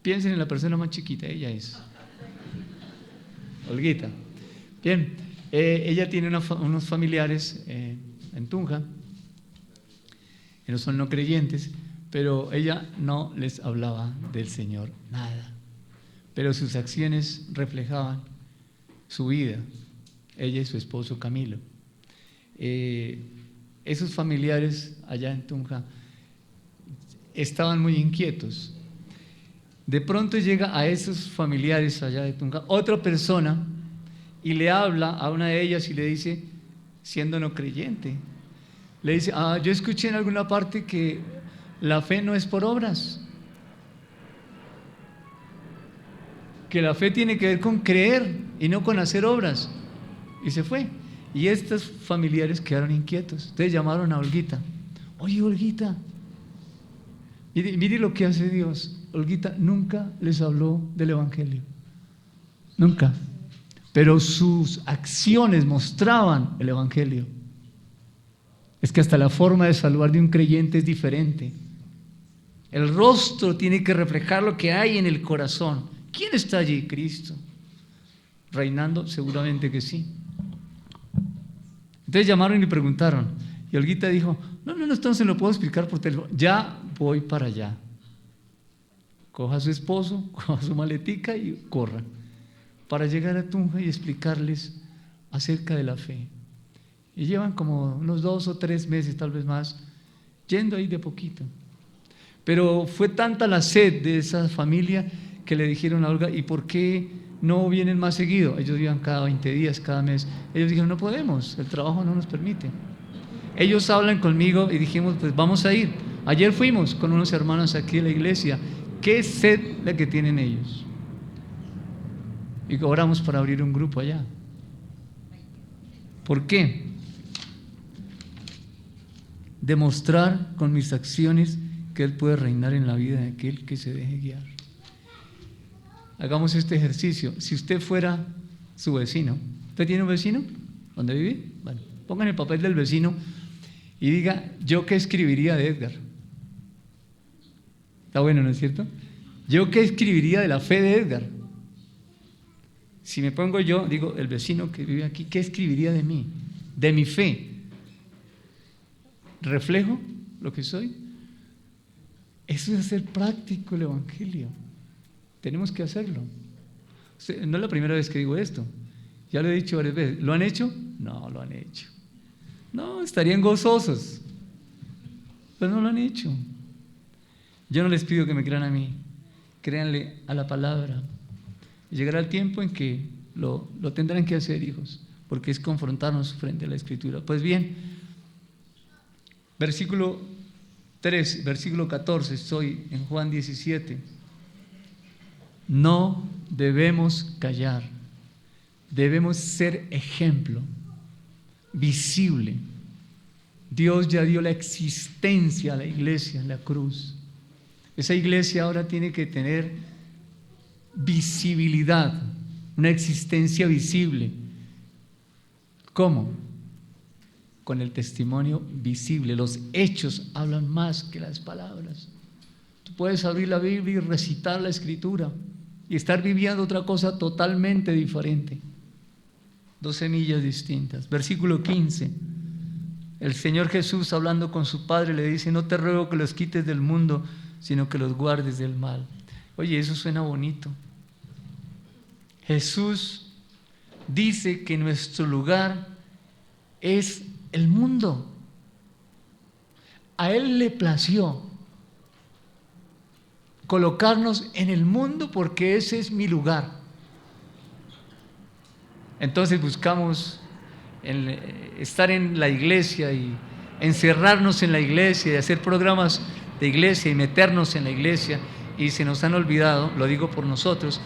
Piensen en la persona más chiquita, ella es Olguita. Bien, ella tiene unos familiares en Tunja, que no son no creyentes, pero ella no les hablaba del Señor, nada. Pero sus acciones reflejaban su vida, ella y su esposo Camilo. Esos familiares allá en Tunja estaban muy inquietos. De pronto llega a esos familiares allá de Tunja otra persona y le habla a una de ellas y le dice, siendo no creyente, le dice: yo escuché en alguna parte que la fe no es por obras, que la fe tiene que ver con creer y no con hacer obras. Y se fue. Y estos familiares quedaron inquietos. Entonces llamaron a Olguita. Oye, Olguita, mire lo que hace Dios. Olguita nunca les habló del Evangelio, nunca, pero sus acciones mostraban el Evangelio. Es que hasta la forma de saludar de un creyente es diferente. El rostro tiene que reflejar lo que hay en el corazón. ¿Quién está allí? Cristo. ¿Reinando? Seguramente que sí. Entonces llamaron y preguntaron. Y Olguita dijo: no, esto no se lo puedo explicar por teléfono. Ya voy para allá. Coja a su esposo, coja su maletica y corra para llegar a Tunja y explicarles acerca de la fe. Y llevan como unos 2 o 3 meses, tal vez más, yendo ahí de poquito. Pero fue tanta la sed de esa familia que le dijeron a Olga: ¿y por qué no vienen más seguido? Ellos iban cada 20 días, cada mes. Ellos dijeron: no podemos, el trabajo no nos permite. Ellos hablan conmigo y dijimos: pues vamos a ir. Ayer fuimos con unos hermanos aquí de la iglesia. ¿Qué sed la que tienen ellos? Y oramos para abrir un grupo allá. ¿Por qué? Demostrar con mis acciones que Él puede reinar en la vida de aquel que se deje guiar. Hagamos este ejercicio. Si usted fuera su vecino, ¿usted tiene un vecino? ¿Dónde vive? Bueno, pongan el papel del vecino y diga, ¿yo qué escribiría de Edgar? Está bueno, ¿no es cierto? ¿Yo qué escribiría de la fe de Edgar? Si me pongo yo, digo, el vecino que vive aquí, ¿qué escribiría de mí? De mi fe. ¿Reflejo lo que soy? Eso es hacer práctico el Evangelio. Tenemos que hacerlo. No es la primera vez que digo esto. Ya lo he dicho varias veces. ¿Lo han hecho? No, lo han hecho. No, estarían gozosos. Pero no lo han hecho. Yo no les pido que me crean a mí. Créanle a la palabra. Y llegará el tiempo en que lo tendrán que hacer, hijos, porque es confrontarnos frente a la Escritura. Pues bien, versículo 3, versículo 14, estoy en Juan 17. No debemos callar, debemos ser ejemplo, visible. Dios ya dio la existencia a la iglesia en la cruz. Esa iglesia ahora tiene que tener visibilidad, una existencia visible. ¿Cómo? Con el testimonio visible. Los hechos hablan más que las palabras. Tú puedes abrir la Biblia y recitar la Escritura y estar viviendo otra cosa totalmente diferente. Dos semillas distintas. Versículo 15. El Señor Jesús, hablando con su Padre, le dice: no te ruego que los quites del mundo, sino que los guardes del mal. Oye, eso suena bonito. Jesús dice que nuestro lugar es el mundo. A Él le plació colocarnos en el mundo porque ese es mi lugar. Entonces buscamos estar en la iglesia y encerrarnos en la iglesia y hacer programas de iglesia y meternos en la iglesia, y se nos han olvidado, lo digo por nosotros,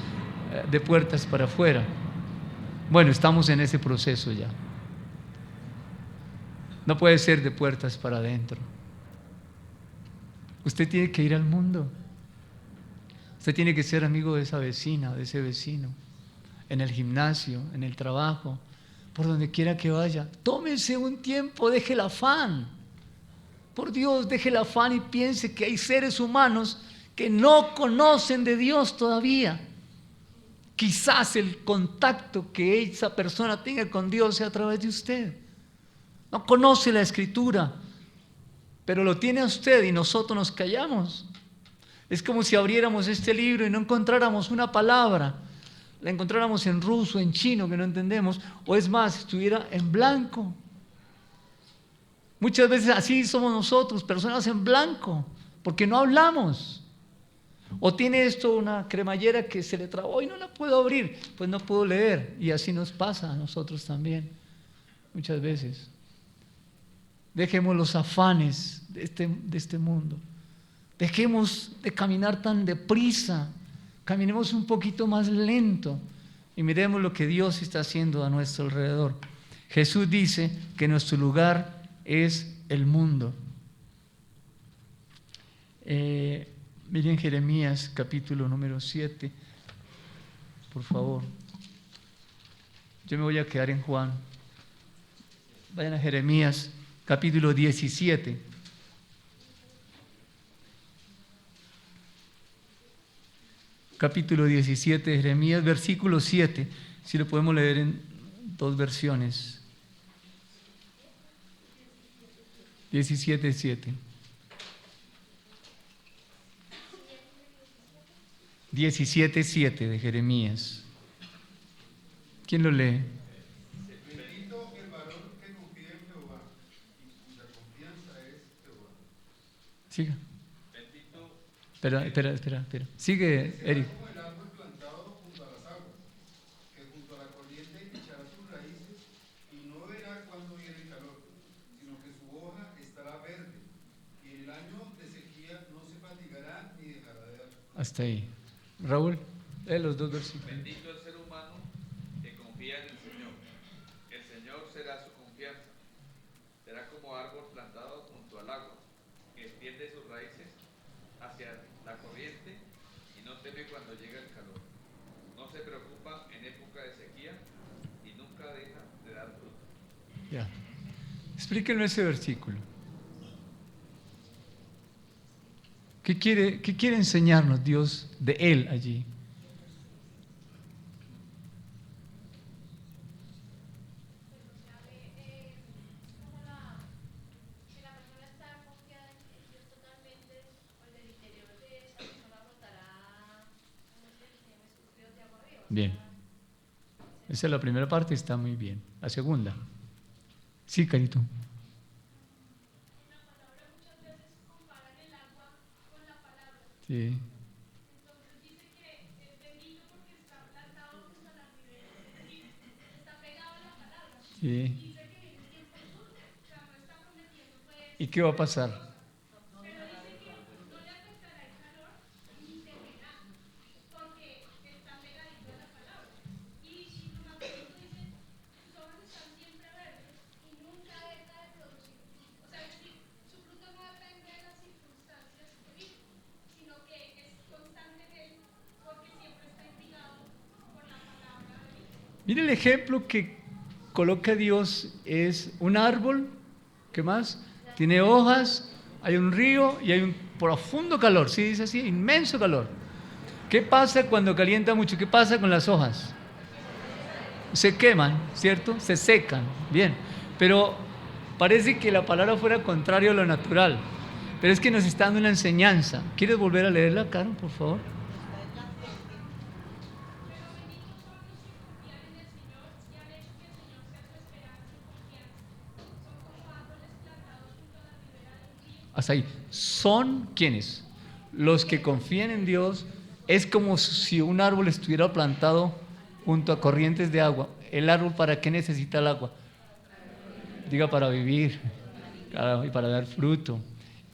de puertas para afuera. Bueno, estamos en ese proceso ya. No puede ser de puertas para adentro. Usted tiene que ir al mundo. Usted tiene que ser amigo de esa vecina, de ese vecino, en el gimnasio, en el trabajo, por donde quiera que vaya. Tómese un tiempo, deje el afán. Por Dios, deje el afán y piense que hay seres humanos que no conocen de Dios todavía. Quizás el contacto que esa persona tenga con Dios sea a través de usted. No conoce la Escritura, pero lo tiene a usted y nosotros nos callamos. Es como si abriéramos este libro y no encontráramos una palabra, la encontráramos en ruso, en chino, que no entendemos, o es más, estuviera en blanco. Muchas veces así somos nosotros, personas en blanco, porque no hablamos. O tiene esto una cremallera que se le trabó y no la puedo abrir, pues no puedo leer. Y así nos pasa a nosotros también, muchas veces. Dejemos los afanes de este mundo. Dejemos de caminar tan deprisa. Caminemos un poquito más lento y miremos lo que Dios está haciendo a nuestro alrededor. Jesús dice que nuestro lugar es el mundo. Miren Jeremías capítulo número 7, por favor. Yo me voy a quedar en Juan. Vayan a Jeremías capítulo 17. Capítulo 17 de Jeremías, versículo 7. Si lo podemos leer en dos versiones. 17:7. 17:7 de Jeremías. ¿Quién lo lee? Bendito el varón que confía en Jehová y cuya confianza es Jehová. Siga. Espera. Sigue, Eric. Como el árbol plantado junto a las aguas, que junto a la corriente echará sus raíces y no verá cuando viene el calor, sino que su hoja estará verde, y en el año de sequía no se fatigará ni dejará de dar. Hasta ahí. Raúl, lee los dos versículos. Bendito el ser humano que confía en el Señor. El Señor será su teme cuando llega el calor. No se preocupa en época de sequía y nunca deja de dar fruto. Ya. Explíquenme ese versículo. ¿Qué quiere enseñarnos Dios de Él allí? Bien. Esa es la primera parte, está muy bien. La segunda. Sí, Carito. Sí. Sí. ¿Y qué va a pasar? Mire el ejemplo que coloca Dios, es un árbol, ¿qué más? Tiene hojas, hay un río y hay un profundo calor, ¿sí dice así? Inmenso calor. ¿Qué pasa cuando calienta mucho? ¿Qué pasa con las hojas? Se queman, ¿cierto? Se secan, bien. Pero parece que la palabra fuera contrario a lo natural. Pero es que nos está dando una enseñanza. ¿Quieres volver a leerla, Karen, por favor? Hasta ahí. ¿Son quiénes? Los que confían en Dios. Es como si un árbol estuviera plantado junto a corrientes de agua. ¿El árbol para qué necesita el agua? Diga, para vivir y para dar fruto.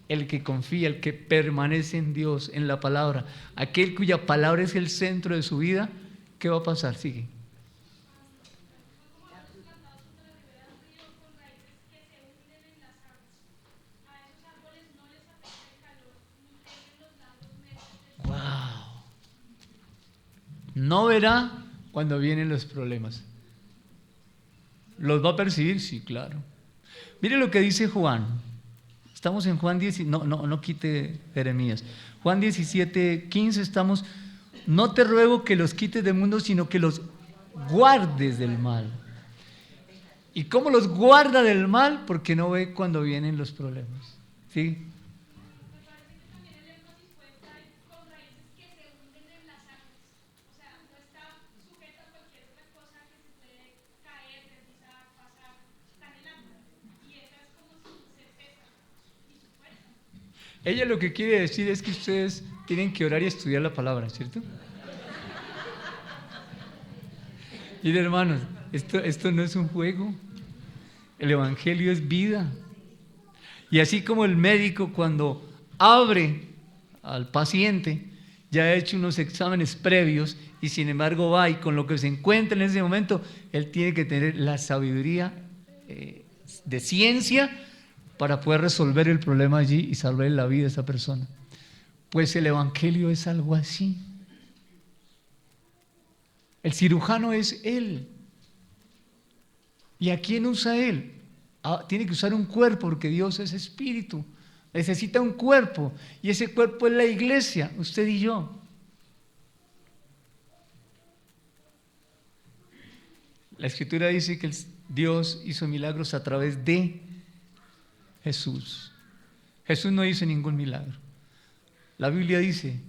El que confía, el que permanece en Dios, en la palabra, aquel cuya palabra es el centro de su vida, ¿qué va a pasar? Sigue. Wow. No verá cuando vienen los problemas. ¿Los va a percibir? Sí, claro. Mire lo que dice Juan. Estamos en Juan 10, no quite Jeremías. Juan 17:15 estamos. No te ruego que los quites del mundo, sino que los guardes del mal. ¿Y cómo los guarda del mal? Porque no ve cuando vienen los problemas. ¿Sí? Ella lo que quiere decir es que ustedes tienen que orar y estudiar la palabra, ¿cierto? Y hermanos, esto no es un juego. El Evangelio es vida. Y así como el médico cuando abre al paciente, ya ha hecho unos exámenes previos y sin embargo va y con lo que se encuentra en ese momento, él tiene que tener la sabiduría de ciencia para poder resolver el problema allí y salvar la vida de esa persona. Pues el Evangelio es algo así. El cirujano es Él. ¿Y a quién usa Él? Tiene que usar un cuerpo porque Dios es espíritu. Necesita un cuerpo y ese cuerpo es la iglesia, usted y yo. La Escritura dice que Dios hizo milagros a través de Jesús. Jesús no hizo ningún milagro. La Biblia dice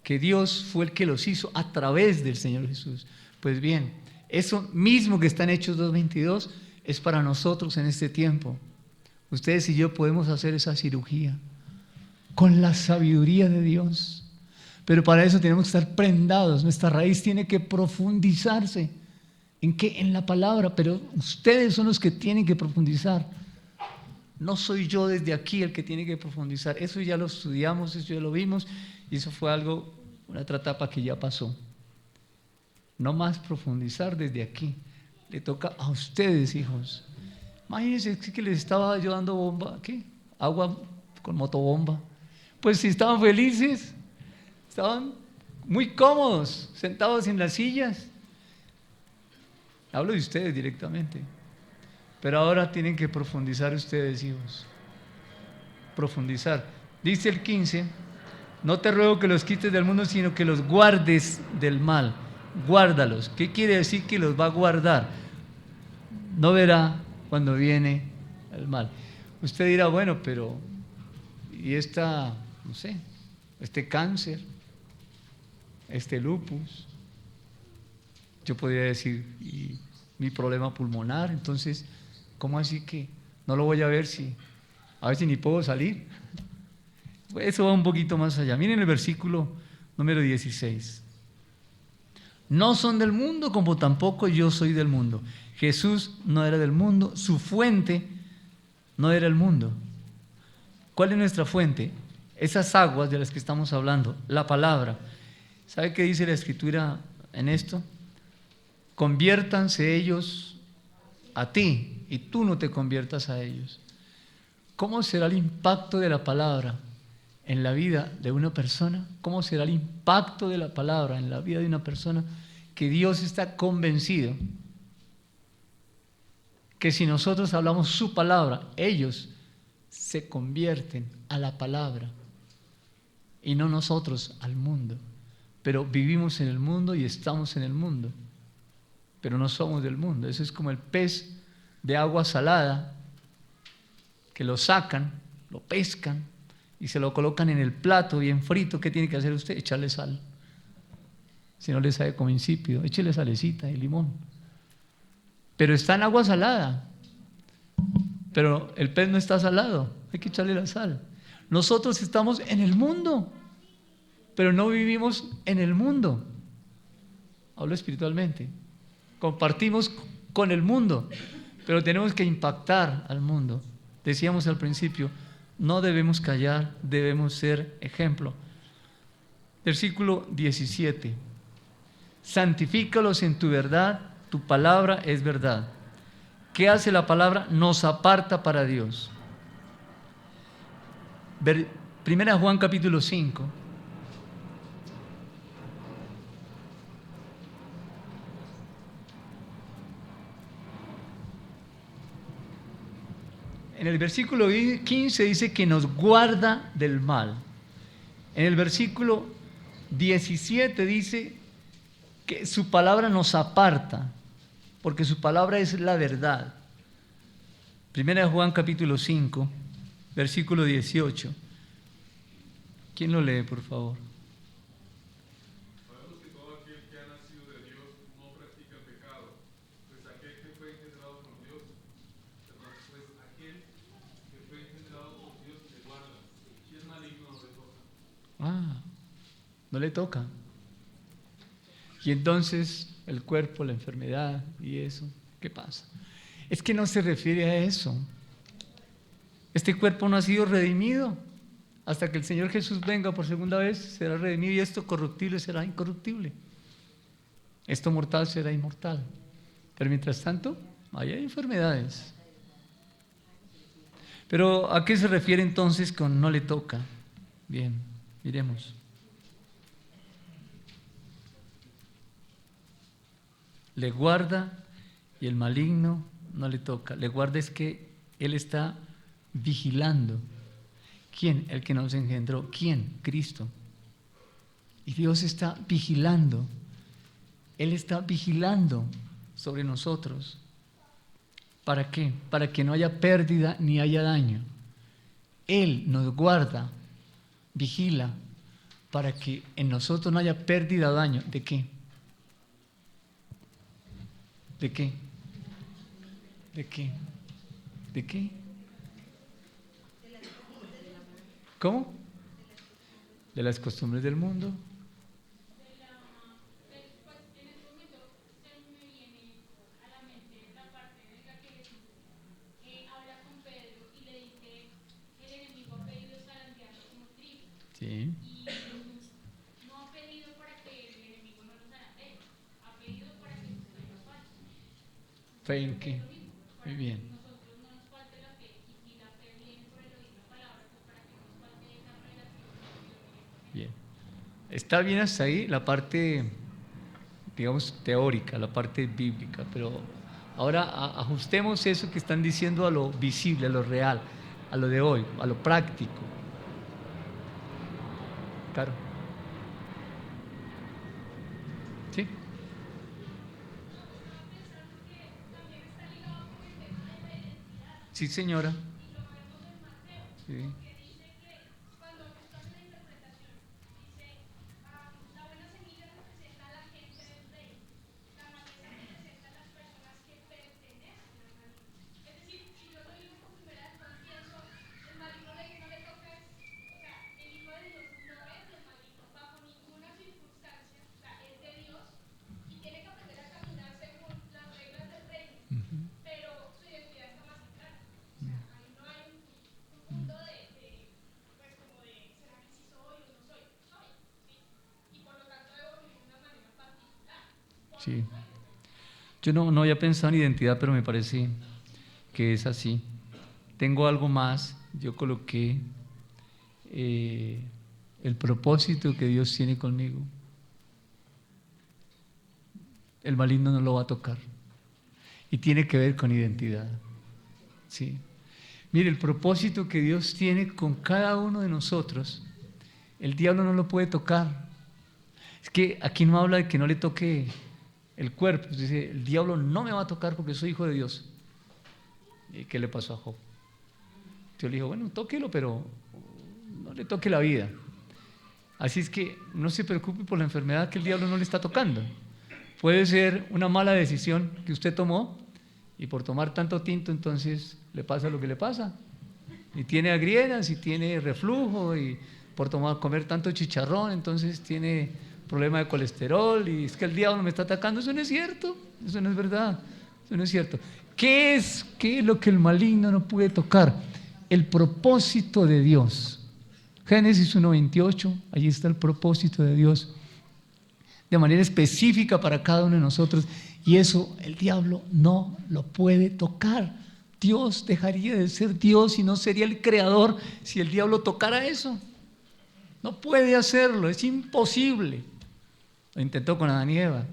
que Dios fue el que los hizo a través del Señor Jesús. Pues bien, eso mismo que está en Hechos 2:22 es para nosotros en este tiempo. Ustedes y yo podemos hacer esa cirugía con la sabiduría de Dios. Pero para eso tenemos que estar prendados. Nuestra raíz tiene que profundizarse. ¿En qué? En la palabra. Pero ustedes son los que tienen que profundizar. No soy yo desde aquí el que tiene que profundizar. Eso ya lo estudiamos, eso ya lo vimos, y eso fue algo, una otra etapa que ya pasó. No más profundizar desde aquí. Le toca a ustedes, hijos. Imagínense que les estaba yo dando bomba, ¿qué? Agua con motobomba. Pues si estaban felices, estaban muy cómodos, sentados en las sillas. Hablo de ustedes directamente. Pero ahora tienen que profundizar ustedes, hijos. Profundizar. Dice el 15, no te ruego que los quites del mundo, sino que los guardes del mal. Guárdalos. ¿Qué quiere decir que los va a guardar? No verá cuando viene el mal. Usted dirá, bueno, pero ¿y esta, no sé, este cáncer, este lupus? Yo podría decir, y mi problema pulmonar, entonces, ¿cómo así que no lo voy a ver a ver si ni puedo salir? Eso va un poquito más allá. Miren el versículo número 16. No son del mundo como tampoco yo soy del mundo. Jesús no era del mundo, su fuente no era el mundo. ¿Cuál es nuestra fuente? Esas aguas de las que estamos hablando, la palabra. ¿Sabe qué dice la Escritura en esto? Conviértanse ellos a ti y tú no te conviertas a ellos. ¿Cómo será el impacto de la palabra en la vida de una persona? ¿Cómo será el impacto de la palabra en la vida de una persona que Dios está convencido que si nosotros hablamos su palabra, ellos se convierten a la palabra y no nosotros al mundo? Pero vivimos en el mundo y estamos en el mundo, pero no somos del mundo. Eso es como el pez de agua salada que lo sacan, lo pescan y se lo colocan en el plato bien frito. ¿Qué tiene que hacer usted? Echarle sal. Si no le sabe como insípido, échele salecita y limón. Pero está en agua salada. Pero el pez no está salado, hay que echarle la sal. Nosotros estamos en el mundo, pero no vivimos en el mundo. Hablo espiritualmente. Compartimos con el mundo, pero tenemos que impactar al mundo. Decíamos al principio, no debemos callar, debemos ser ejemplo. Versículo 17. Santifícalos en tu verdad, tu palabra es verdad. ¿Qué hace la palabra? Nos aparta para Dios. Primera Juan capítulo 5. En el versículo 15 dice que nos guarda del mal. En el versículo 17 dice que su palabra nos aparta, porque su palabra es la verdad. Primera de Juan capítulo 5, versículo 18. ¿Quién lo lee, por favor? Sabemos que todo aquel que ha nacido de Dios no practica el pecado, pues aquel que fue engendrado por Dios, le guarda. Si es maligno, no le toca. No le toca. Y entonces el cuerpo, la enfermedad y eso, ¿qué pasa? Es que no se refiere a eso. Este cuerpo no ha sido redimido. Hasta que el Señor Jesús venga por segunda vez, será redimido, y esto corruptible será incorruptible. Esto mortal será inmortal. Pero mientras tanto, ahí hay enfermedades. Pero ¿a qué se refiere entonces con no le toca? Bien, miremos. Le guarda y el maligno no le toca. Le guarda es que Él está vigilando. ¿Quién? El que nos engendró. ¿Quién? Cristo. Y Dios está vigilando. Él está vigilando sobre nosotros. ¿Para qué? Para que no haya pérdida ni haya daño. Él nos guarda, vigila, para que en nosotros no haya pérdida o daño. ¿De qué? ¿De qué? ¿De qué? ¿De qué? ¿Cómo? De las costumbres del mundo. Sí. Y no ha pedido para que el enemigo no lo zarandee, ha pedido para que sus sueños falten. ¿Fe en qué? Muy bien. Nosotros no nos falte la fe, y si la fe viene por el oír la palabra, pues para que nos falte esa relación. Bien. Está bien hasta ahí la parte, digamos, teórica, la parte bíblica, pero ahora ajustemos eso que están diciendo a lo visible, a lo real, a lo de hoy, a lo práctico. Claro. ¿Sí? Sí, señora. Sí. Sí. Yo no había pensado en identidad, pero me parece que es así. Tengo algo más. Yo coloqué el propósito que Dios tiene conmigo. El maligno no lo va a tocar. Y tiene que ver con identidad. Sí. Mire, el propósito que Dios tiene con cada uno de nosotros, el diablo no lo puede tocar. Es que aquí no habla de que no le toque el cuerpo. Dice, el diablo no me va a tocar porque soy hijo de Dios. ¿Y qué le pasó a Job? Dios le dijo, bueno, tóquelo, pero no le toque la vida. Así es que no se preocupe por la enfermedad que el diablo no le está tocando. Puede ser una mala decisión que usted tomó y por tomar tanto tinto entonces le pasa lo que le pasa. Y tiene agrieras y tiene reflujo y por comer tanto chicharrón entonces tiene problema de colesterol y es que el diablo me está atacando. Eso no es cierto, eso no es verdad, eso no es cierto. ¿Qué es lo que el maligno no puede tocar? El propósito de Dios. Génesis 1:28, allí está el propósito de Dios, de manera específica para cada uno de nosotros, y eso el diablo no lo puede tocar. Dios dejaría de ser Dios y no sería el creador si el diablo tocara eso. No puede hacerlo, es imposible. Lo intentó con Adán y Eva,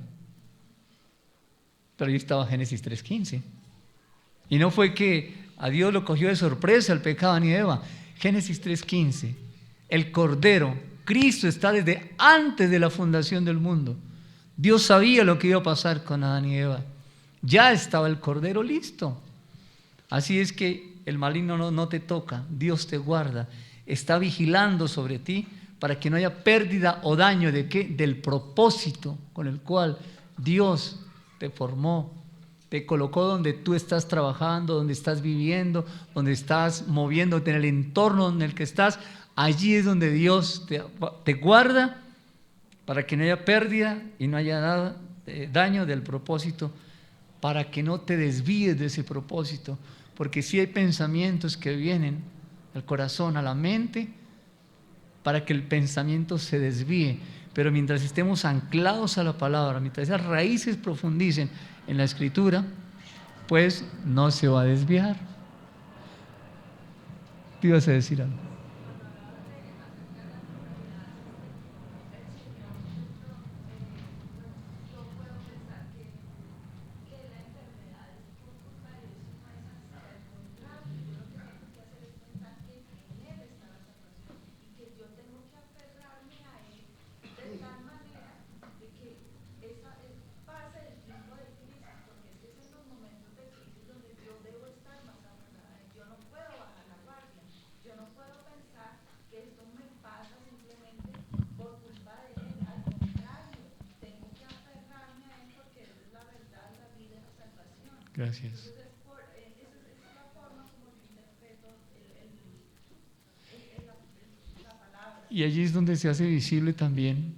pero ahí estaba Génesis 3:15. Y no fue que a Dios lo cogió de sorpresa el pecado de Adán y Eva. Génesis 3:15, el Cordero, Cristo está desde antes de la fundación del mundo. Dios sabía lo que iba a pasar con Adán y Eva. Ya estaba el Cordero listo. Así es que el maligno no te toca, Dios te guarda, está vigilando sobre ti para que no haya pérdida o daño ¿de qué? Del propósito con el cual Dios te formó, te colocó donde tú estás trabajando, donde estás viviendo, donde estás moviéndote en el entorno en el que estás. Allí es donde Dios te guarda para que no haya pérdida y no haya daño del propósito, para que no te desvíes de ese propósito, porque sí hay pensamientos que vienen al corazón, a la mente, para que el pensamiento se desvíe, pero mientras estemos anclados a la palabra, mientras esas raíces profundicen en la Escritura, pues no se va a desviar. ¿Te ibas a decir algo? Gracias. Y allí es donde se hace visible también,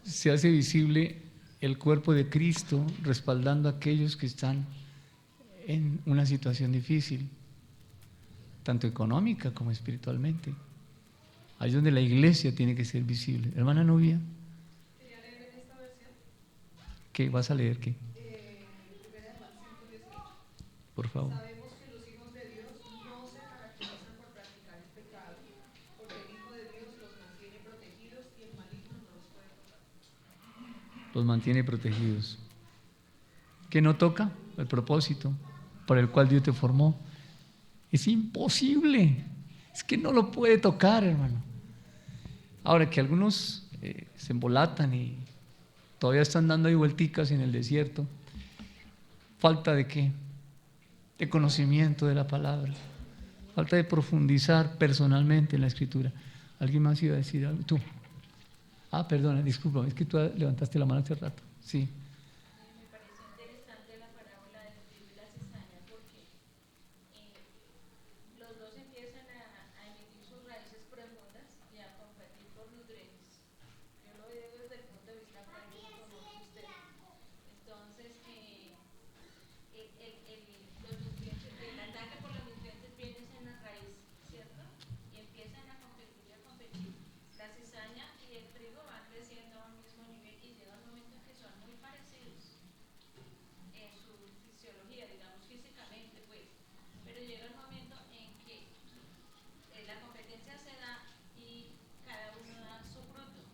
se hace visible el cuerpo de Cristo respaldando a aquellos que están en una situación difícil, tanto económica como espiritualmente. Ahí es donde la iglesia tiene que ser visible. Hermana Nubia, ¿Quería leer en esta versión? ¿qué vas a leer? ¿Qué? Por favor. Sabemos que los hijos de Dios no se caracterizan por practicar el pecado, porque el Hijo de Dios los mantiene protegidos los mantiene protegidos. ¿Qué no toca? El propósito para el cual Dios te formó. Es imposible, es que no lo puede tocar, hermano. Ahora que algunos se embolatan y todavía están dando ahí vuelticas en el desierto, ¿falta de qué? De conocimiento de la palabra, falta de profundizar personalmente en la Escritura. ¿Alguien más iba a decir algo? Tú. Perdona, disculpa, es que tú levantaste la mano hace rato. Sí. Me pareció interesante la parábola del trigo y la cizaña porque los dos empiezan a emitir sus raíces profundas y a competir por nutrientes. Yo lo veo desde el punto de vista práctico como usted. Entonces, los nutrientes, el ataque por los nutrientes viene en la raíz, ¿cierto? Y empiezan a competir y a competir. La cizaña y el trigo van creciendo a un mismo nivel y llega un momento en que son muy parecidos en su fisiología, digamos físicamente, pues. Pero llega un momento en que la competencia se da y cada uno da su fruto.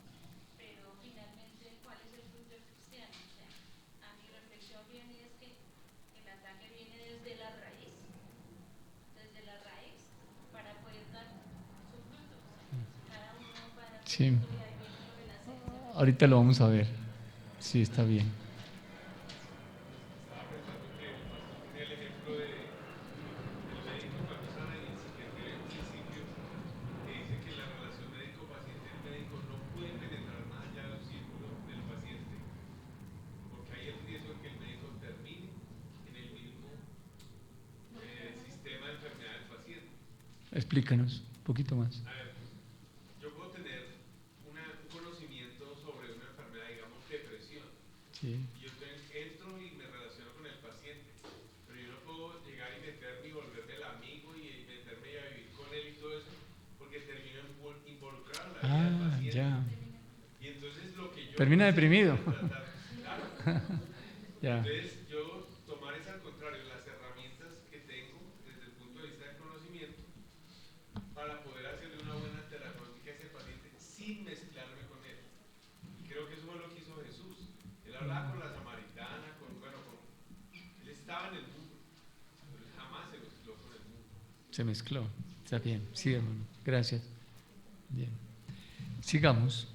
Pero finalmente, ¿cuál es el fruto del cristiano? O sea, a mi reflexión viene es que el ataque viene desde la raíz para poder dar su fruto. Cada uno va a dar su Sí. fruto y ahí viene lo de la esencia. Ahorita lo vamos a ver. Sí, está bien. Estaba pensando que el pastor tenía el ejemplo del médico cuando sana y el psiquiatra en principio, que dice que la relación médico-paciente, el médico no puede penetrar más allá del círculo del paciente, porque hay el riesgo de que el médico termine en el mismo sistema de enfermedad del paciente. Explícanos un poquito más. A ver, yo puedo tener un conocimiento sobre una enfermedad, digamos depresión. Sí. Yo entro y me relaciono con el paciente, pero yo no puedo llegar y meterme y volverme el amigo y meterme a vivir con él y todo eso, porque termino involucrado en la vida del paciente. Ya. Y entonces lo que yo... Termina deprimido. Claro. Ya. Entonces yo tomar es al contrario, las herramientas que tengo desde el punto de vista del conocimiento para poder hacerle una buena terapéutica a ese paciente sin mezclarme con él. Y creo que eso fue lo que hizo Jesús. Él hablaba con la samaritana, él estaba en el mundo, pero él jamás se mezcló con el mundo. Se mezcló. Está bien. Sí, hermano. Gracias. Bien. Sigamos.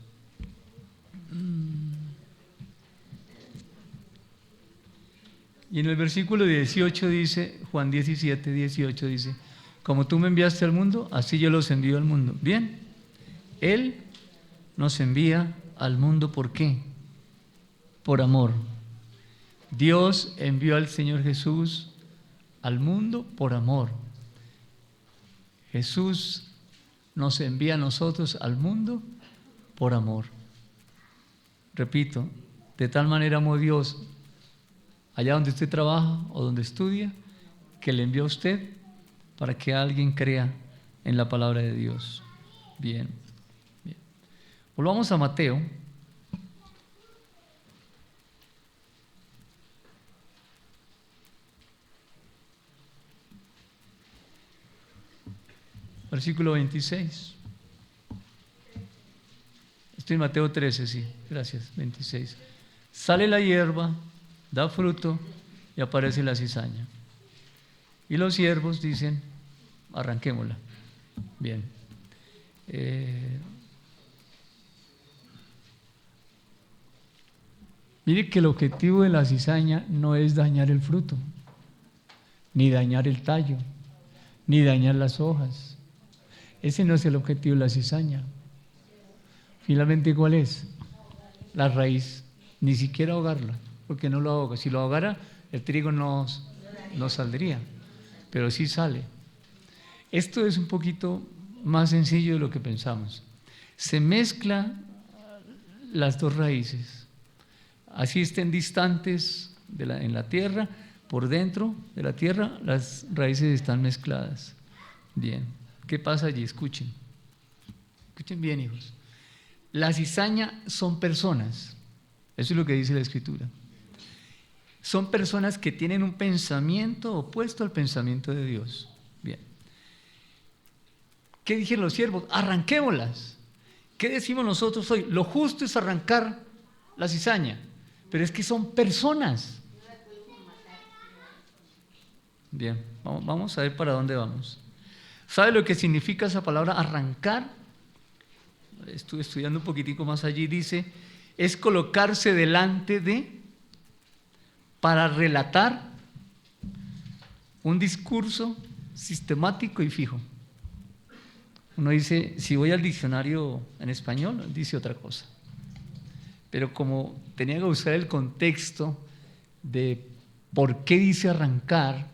Y en el versículo 18 dice, Juan 17, 18 dice, como tú me enviaste al mundo, así yo los envío al mundo. Bien, Él nos envía al mundo, ¿por qué? Por amor. Dios envió al Señor Jesús al mundo por amor. Jesús nos envía a nosotros al mundo por amor. Repito, de tal manera amó Dios allá donde usted trabaja o donde estudia, que le envió a usted para que alguien crea en la palabra de Dios. Bien, bien. Volvamos a Mateo. Versículo 26. Estoy en Mateo 13, sí, gracias, 26. Sale la hierba, da fruto y aparece la cizaña. Y los siervos dicen, arranquémosla. Bien. Mire que el objetivo de la cizaña no es dañar el fruto, ni dañar el tallo, ni dañar las hojas. Ese no es el objetivo de la cizaña. Finalmente, ¿cuál es? La raíz. Ni siquiera ahogarla, porque no lo ahoga. Si lo ahogara, el trigo no saldría, pero sí sale. Esto es un poquito más sencillo de lo que pensamos. Se mezclan las dos raíces. Así estén distantes en la tierra, por dentro de la tierra, las raíces están mezcladas. Bien, ¿qué pasa allí? Escuchen. Escuchen bien, hijos. La cizaña son personas. Eso es lo que dice la Escritura. Son personas que tienen un pensamiento opuesto al pensamiento de Dios. Bien. ¿Qué dijeron los siervos? Arranquémoslas. ¿Qué decimos nosotros hoy? Lo justo es arrancar la cizaña. Pero es que son personas. Bien, vamos a ver para dónde vamos. ¿Sabe lo que significa esa palabra arrancar? Estuve estudiando un poquitico más allí, dice, es colocarse delante de, para relatar un discurso sistemático y fijo. Uno dice, si voy al diccionario en español, dice otra cosa. Pero como tenía que buscar el contexto de por qué dice arrancar,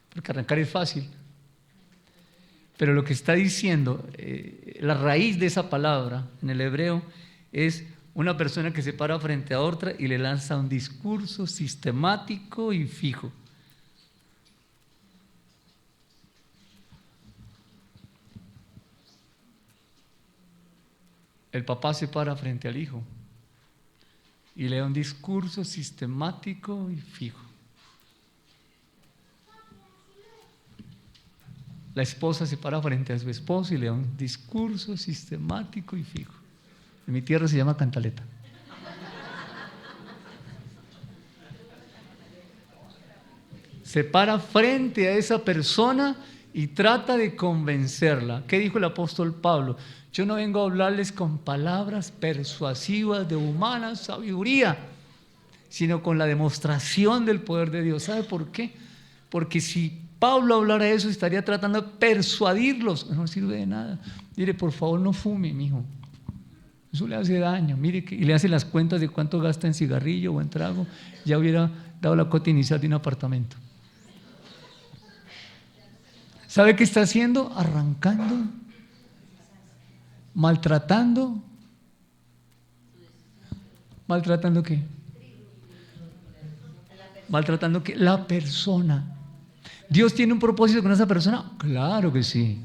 porque arrancar es fácil, pero lo que está diciendo, la raíz de esa palabra en el hebreo es una persona que se para frente a otra y le lanza un discurso sistemático y fijo. El papá se para frente al hijo y le da un discurso sistemático y fijo. La esposa se para frente a su esposo y le da un discurso sistemático y fijo. En mi tierra se llama cantaleta. Se para frente a esa persona y trata de convencerla. ¿Qué dijo el apóstol Pablo? Yo no vengo a hablarles con palabras persuasivas de humana sabiduría, sino con la demostración del poder de Dios. ¿Sabe por qué? Porque si Pablo hablara eso, estaría tratando de persuadirlos. No sirve de nada. Mire, por favor, no fume, mijo. Eso le hace daño. Mire, y le hace las cuentas de cuánto gasta en cigarrillo o en trago. Ya hubiera dado la cuota inicial de un apartamento. ¿Sabe qué está haciendo? Arrancando, maltratando. ¿Maltratando qué? Maltratando qué? La persona. ¿Dios tiene un propósito con esa persona? Claro que sí.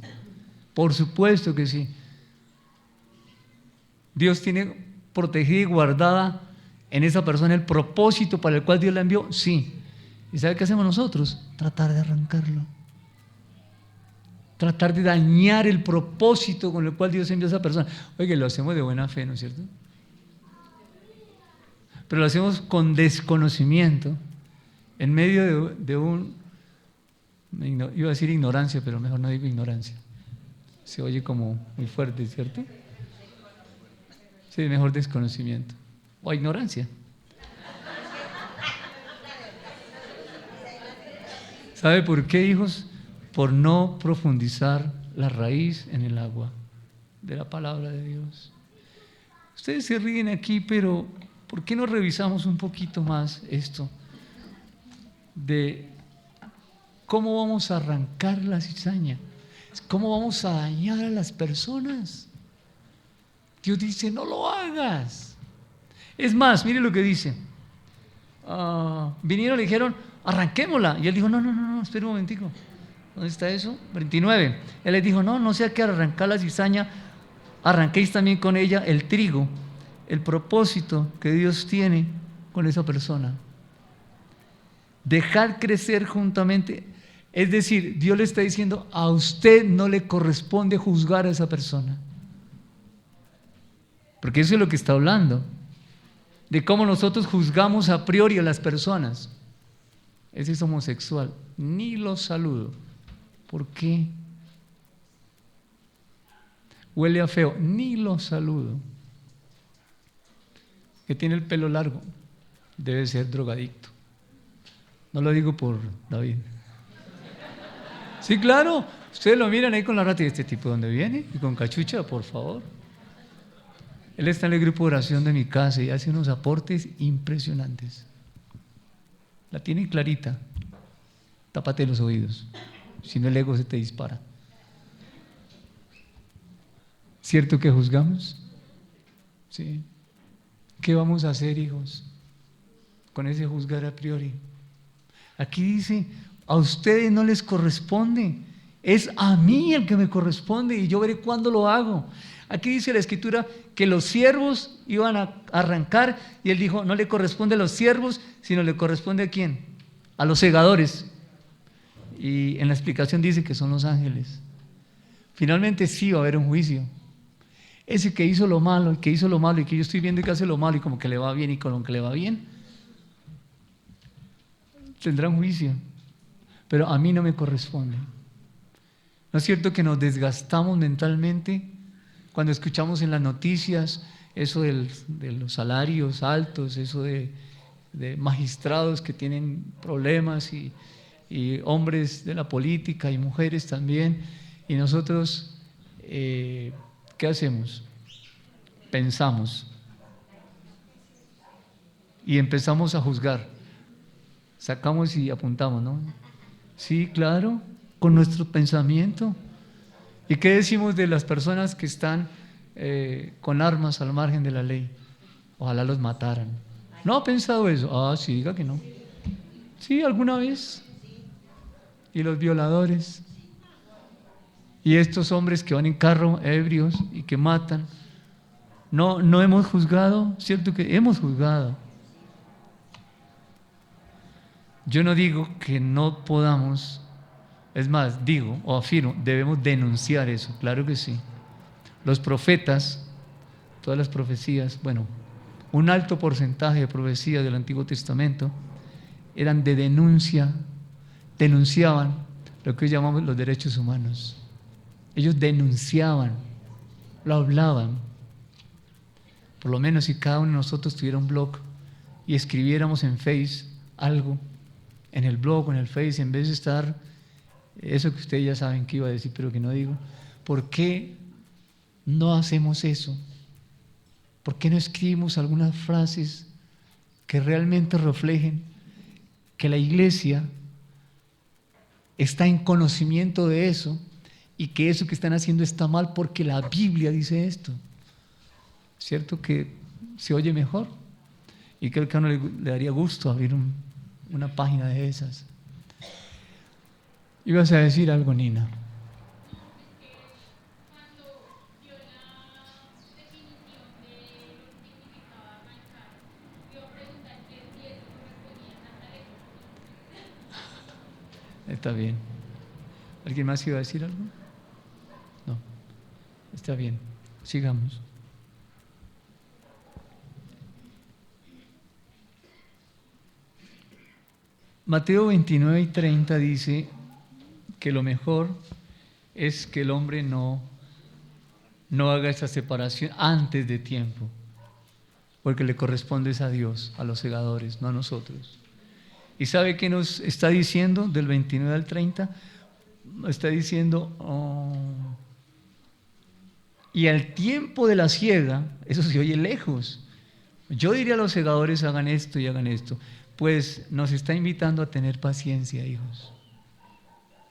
Por supuesto que sí. Dios tiene protegida y guardada en esa persona el propósito para el cual Dios la envió. Sí. ¿Y sabe qué hacemos nosotros? Tratar de arrancarlo. Tratar de dañar el propósito con el cual Dios envió a esa persona. Oye, lo hacemos de buena fe, ¿no es cierto? Pero lo hacemos con desconocimiento, en medio de un, iba a decir ignorancia, pero mejor no digo ignorancia. Se oye como muy fuerte, ¿cierto? Sí, mejor desconocimiento. O ignorancia. ¿Sabe por qué, hijos? Por no profundizar la raíz en el agua de la palabra de Dios. Ustedes se ríen aquí, pero ¿por qué no revisamos un poquito más esto? De cómo vamos a arrancar la cizaña, cómo vamos a dañar a las personas. Dios dice, no lo hagas. Es más, mire lo que dice. Vinieron y le dijeron, arranquémosla. Y él dijo, no, espera un momentico. ¿Dónde está eso? 29. Él les dijo, no sea que al arrancar la cizaña, arranquéis también con ella el trigo, el propósito que Dios tiene con esa persona. Dejar crecer juntamente. Es decir, Dios le está diciendo, a usted no le corresponde juzgar a esa persona. Porque eso es lo que está hablando. De cómo nosotros juzgamos a priori a las personas. Ese es homosexual. Ni lo saludo. ¿Por qué? Huele a feo. Ni lo saludo. Que tiene el pelo largo. Debe ser drogadicto. No lo digo por David. Sí, claro. Ustedes lo miran ahí con la rata y este tipo, ¿dónde viene? Y con cachucha, por favor. Él está en el grupo de oración de mi casa y hace unos aportes impresionantes. La tiene clarita. Tápate los oídos. Si no, el ego se te dispara. ¿Cierto que juzgamos? Sí. ¿Qué vamos a hacer, hijos, con ese juzgar a priori? Aquí dice, a ustedes no les corresponde, es a mí el que me corresponde y yo veré cuándo lo hago. Aquí dice la Escritura que los siervos iban a arrancar y él dijo, no le corresponde a los siervos, sino le corresponde ¿a quién? A los segadores. Y en la explicación dice que son los ángeles. Finalmente sí va a haber un juicio. Ese que hizo lo malo, el que hizo lo malo y que yo estoy viendo que hace lo malo y como que le va bien y con lo que le va bien, tendrán juicio. Pero a mí no me corresponde. ¿No es cierto que nos desgastamos mentalmente cuando escuchamos en las noticias eso de los salarios altos, eso de magistrados que tienen problemas y hombres de la política y mujeres también? Y nosotros, ¿qué hacemos? Pensamos y empezamos a juzgar. Sacamos y apuntamos, ¿no? Sí, claro, con nuestro pensamiento. ¿Y qué decimos de las personas que están con armas al margen de la ley? Ojalá los mataran. ¿No ha pensado eso? Ah, sí, diga que no. Sí, alguna vez. Y los violadores. Y estos hombres que van en carro ebrios y que matan. No hemos juzgado, ¿cierto que hemos juzgado? Yo no digo que no podamos, es más, digo o afirmo, debemos denunciar eso, claro que sí. Los profetas, todas las profecías, bueno, un alto porcentaje de profecías del Antiguo Testamento eran de denuncia, denunciaban lo que hoy llamamos los derechos humanos. Ellos denunciaban, lo hablaban. Por lo menos si cada uno de nosotros tuviera un blog y escribiéramos en Face algo, en el blog o en el Face, en vez de estar, eso que ustedes ya saben que iba a decir, pero que no digo, ¿por qué no hacemos eso? ¿Por qué no escribimos algunas frases que realmente reflejen que la iglesia está en conocimiento de eso y que eso que están haciendo está mal porque la Biblia dice esto? ¿Cierto que se oye mejor? Y creo que a uno le daría gusto abrir una página de esas. Ibas a decir algo, Nina. Está bien. ¿Alguien más iba a decir algo? No. Está bien. Sigamos. Mateo 29 y 30 dice que lo mejor es que el hombre no haga esa separación antes de tiempo, porque le corresponde a Dios, a los segadores, no a nosotros. ¿Y sabe qué nos está diciendo del 29 al 30? Está diciendo, y al tiempo de la siega, eso se oye lejos. Yo diría a los segadores, hagan esto y hagan esto. Pues nos está invitando a tener paciencia, hijos.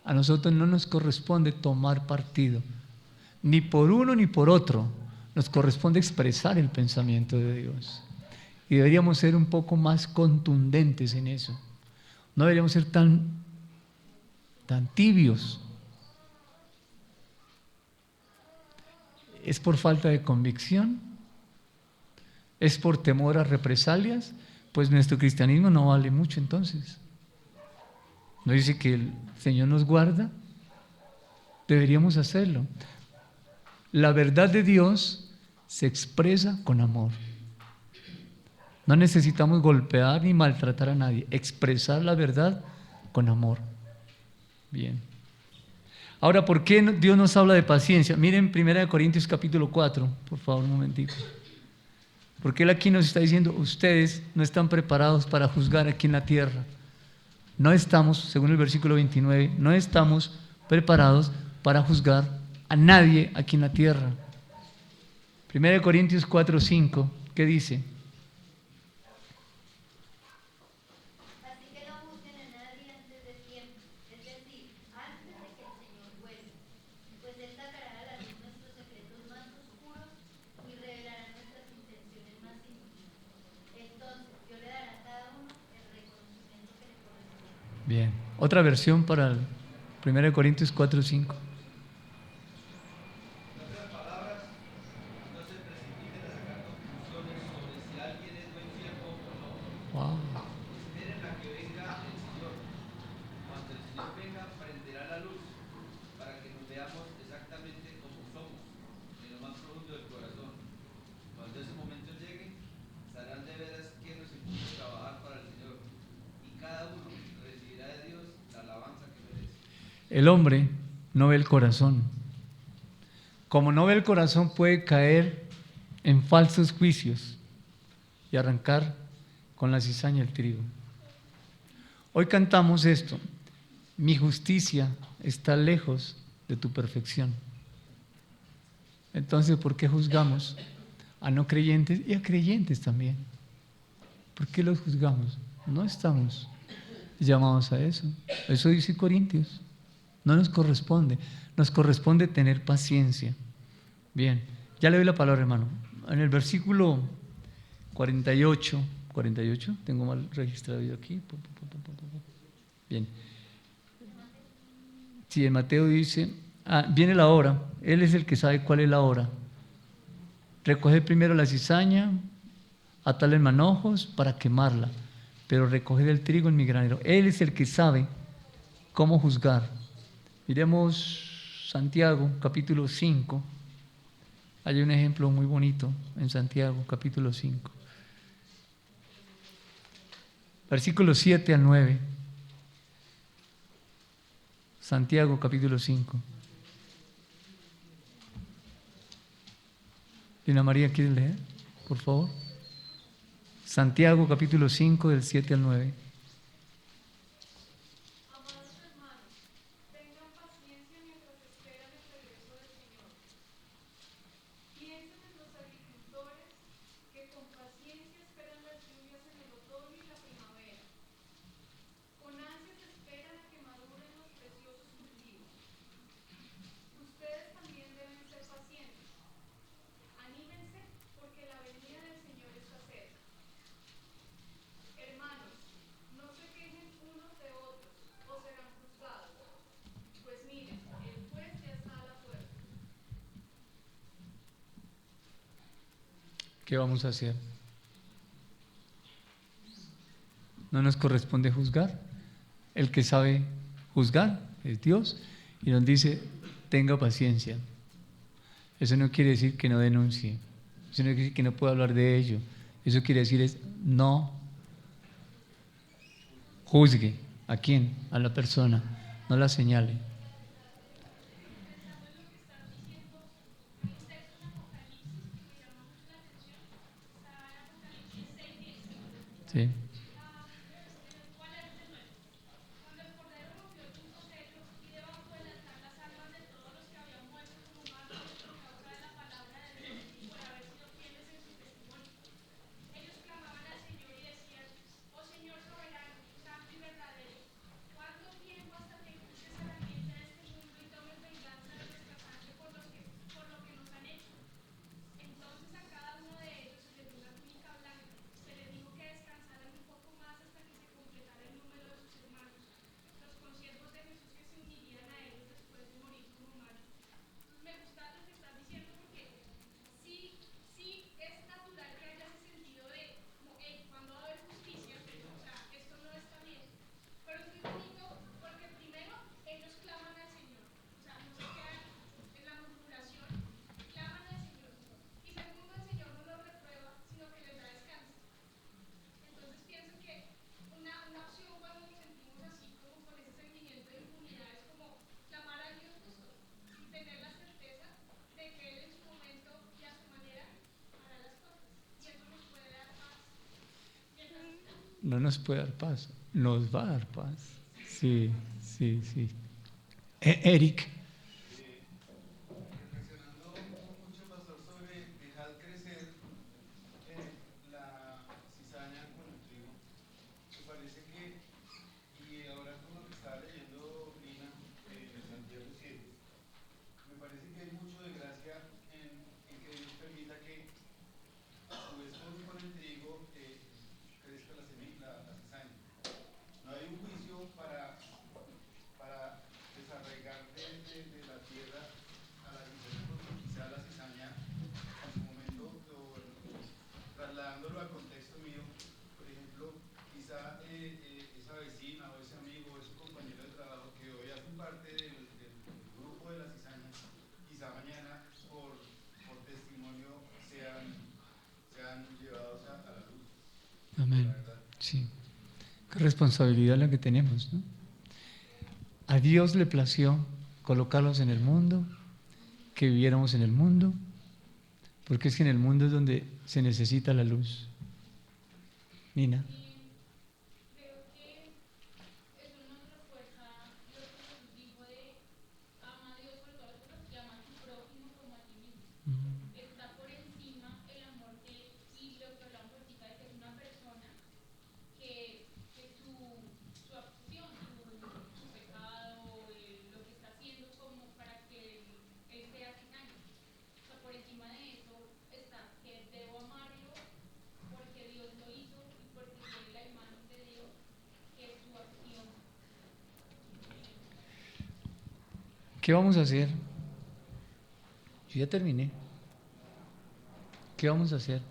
A nosotros no nos corresponde tomar partido, ni por uno ni por otro. Nos corresponde expresar el pensamiento de Dios. Y deberíamos ser un poco más contundentes en eso. No deberíamos ser tan tibios. ¿Es por falta de convicción? ¿Es por temor a represalias? Pues nuestro cristianismo no vale mucho entonces. ¿No dice que el Señor nos guarda? Deberíamos hacerlo. La verdad de Dios se expresa con amor. No necesitamos golpear ni maltratar a nadie. Expresar la verdad con amor. Bien. Ahora, ¿por qué Dios nos habla de paciencia? Miren 1 Corintios capítulo 4, por favor, un momentito. Porque Él aquí nos está diciendo, ustedes no están preparados para juzgar aquí en la tierra. No estamos, según el versículo 29, no estamos preparados para juzgar a nadie aquí en la tierra. 1 Corintios 4, 5, ¿qué dice? Así que no juzguen a nadie antes de tiempo, es decir, antes de que el Señor vuelva, pues Él sacará a la luz nuestros secretos más oscuros y revelará nuestras intenciones más íntimas. Entonces, Dios le dará a cada uno el reconocimiento que le corresponde. Bien, otra versión para el 1 Corintios 4, 5. Wow. Esperen a que venga el Señor. Cuando el Señor venga, prenderá la luz para que nos veamos exactamente como somos, en lo más profundo del corazón. El hombre no ve el corazón. Como no ve el corazón, puede caer en falsos juicios y arrancar con la cizaña el trigo. Hoy cantamos esto: mi justicia está lejos de tu perfección. Entonces, ¿por qué juzgamos a no creyentes y a creyentes también? ¿Por qué los juzgamos? No estamos llamados a eso. Eso dice Corintios. No nos corresponde. Nos corresponde tener paciencia. Bien, ya le doy la palabra, hermano. En el versículo 48, tengo mal registrado yo aquí. Bien. Sí, en Mateo dice, viene la hora, Él es el que sabe cuál es la hora. Recoge primero la cizaña, atale en manojos para quemarla, pero recoge el trigo en mi granero. Él es el que sabe cómo juzgar. Miremos Santiago, capítulo 5. Hay un ejemplo muy bonito en Santiago, capítulo 5. Versículos 7 al 9. Santiago, capítulo 5. Lina María, ¿quieres leer? Por favor. Santiago, capítulo 5, del 7 al 9. ¿Qué vamos a hacer? No nos corresponde juzgar. El que sabe juzgar es Dios y nos dice, tenga paciencia. Eso no quiere decir que no denuncie. Eso no quiere decir que no pueda hablar de ello. Eso quiere decir es no juzgue. ¿A quién? A la persona. No la señale. Sí. No nos puede dar paz, nos va a dar paz. Sí, sí, sí. Eric. Reflexionando mucho, pastor, sobre dejar crecer la cizaña con el trigo, me parece que, y ahora con lo que estaba leyendo Lina en Santiago 7, me parece que hay mucho de gracia en que Dios permita que a su vez con el trigo crezca la cizaña. No hay un juicio para desarraigar de la tierra a la cizaña, porque quizá la cizaña en su momento, trasladándolo al contexto mío, por ejemplo, quizá esa vecina o ese amigo o ese compañero de trabajo que hoy hace parte del grupo de la cizaña, quizá mañana por testimonio sean llevados a la luz. Amén. Sí. Qué responsabilidad la que tenemos, ¿no? a Dios le plació colocarlos en el mundo, que viviéramos en el mundo, porque es que en el mundo es donde se necesita la luz. Nina. Creo que eso nos refuerza lo que Jesús dijo de ama a Dios por todas las cosas y ama a tu prójimo como a ti mismo. Está por encima el amor que, y lo que hablamos ahorita de que es una persona que su acción, su pecado, lo que está haciendo como para que él sea cizaña. O sea, por encima de eso está que debo amarlo porque Dios lo hizo y porque tiene la imagen de Dios, que es su acción. ¿Qué vamos a hacer? Yo ya terminé. ¿Qué vamos a hacer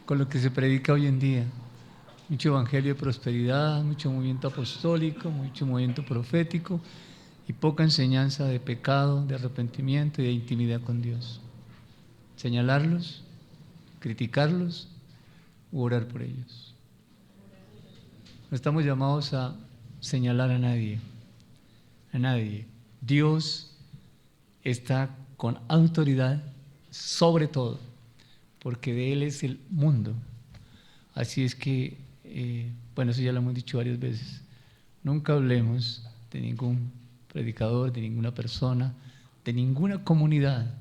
con lo que se predica hoy en día? Mucho evangelio de prosperidad, mucho movimiento apostólico, mucho movimiento profético y poca enseñanza de pecado, de arrepentimiento y de intimidad con Dios. Señalarlos, criticarlos u orar por ellos. No estamos llamados a señalar a nadie, a nadie. Dios está con autoridad sobre todo, porque de Él es el mundo. Así es que, bueno, eso ya lo hemos dicho varias veces, nunca hablemos de ningún predicador, de ninguna persona, de ninguna comunidad.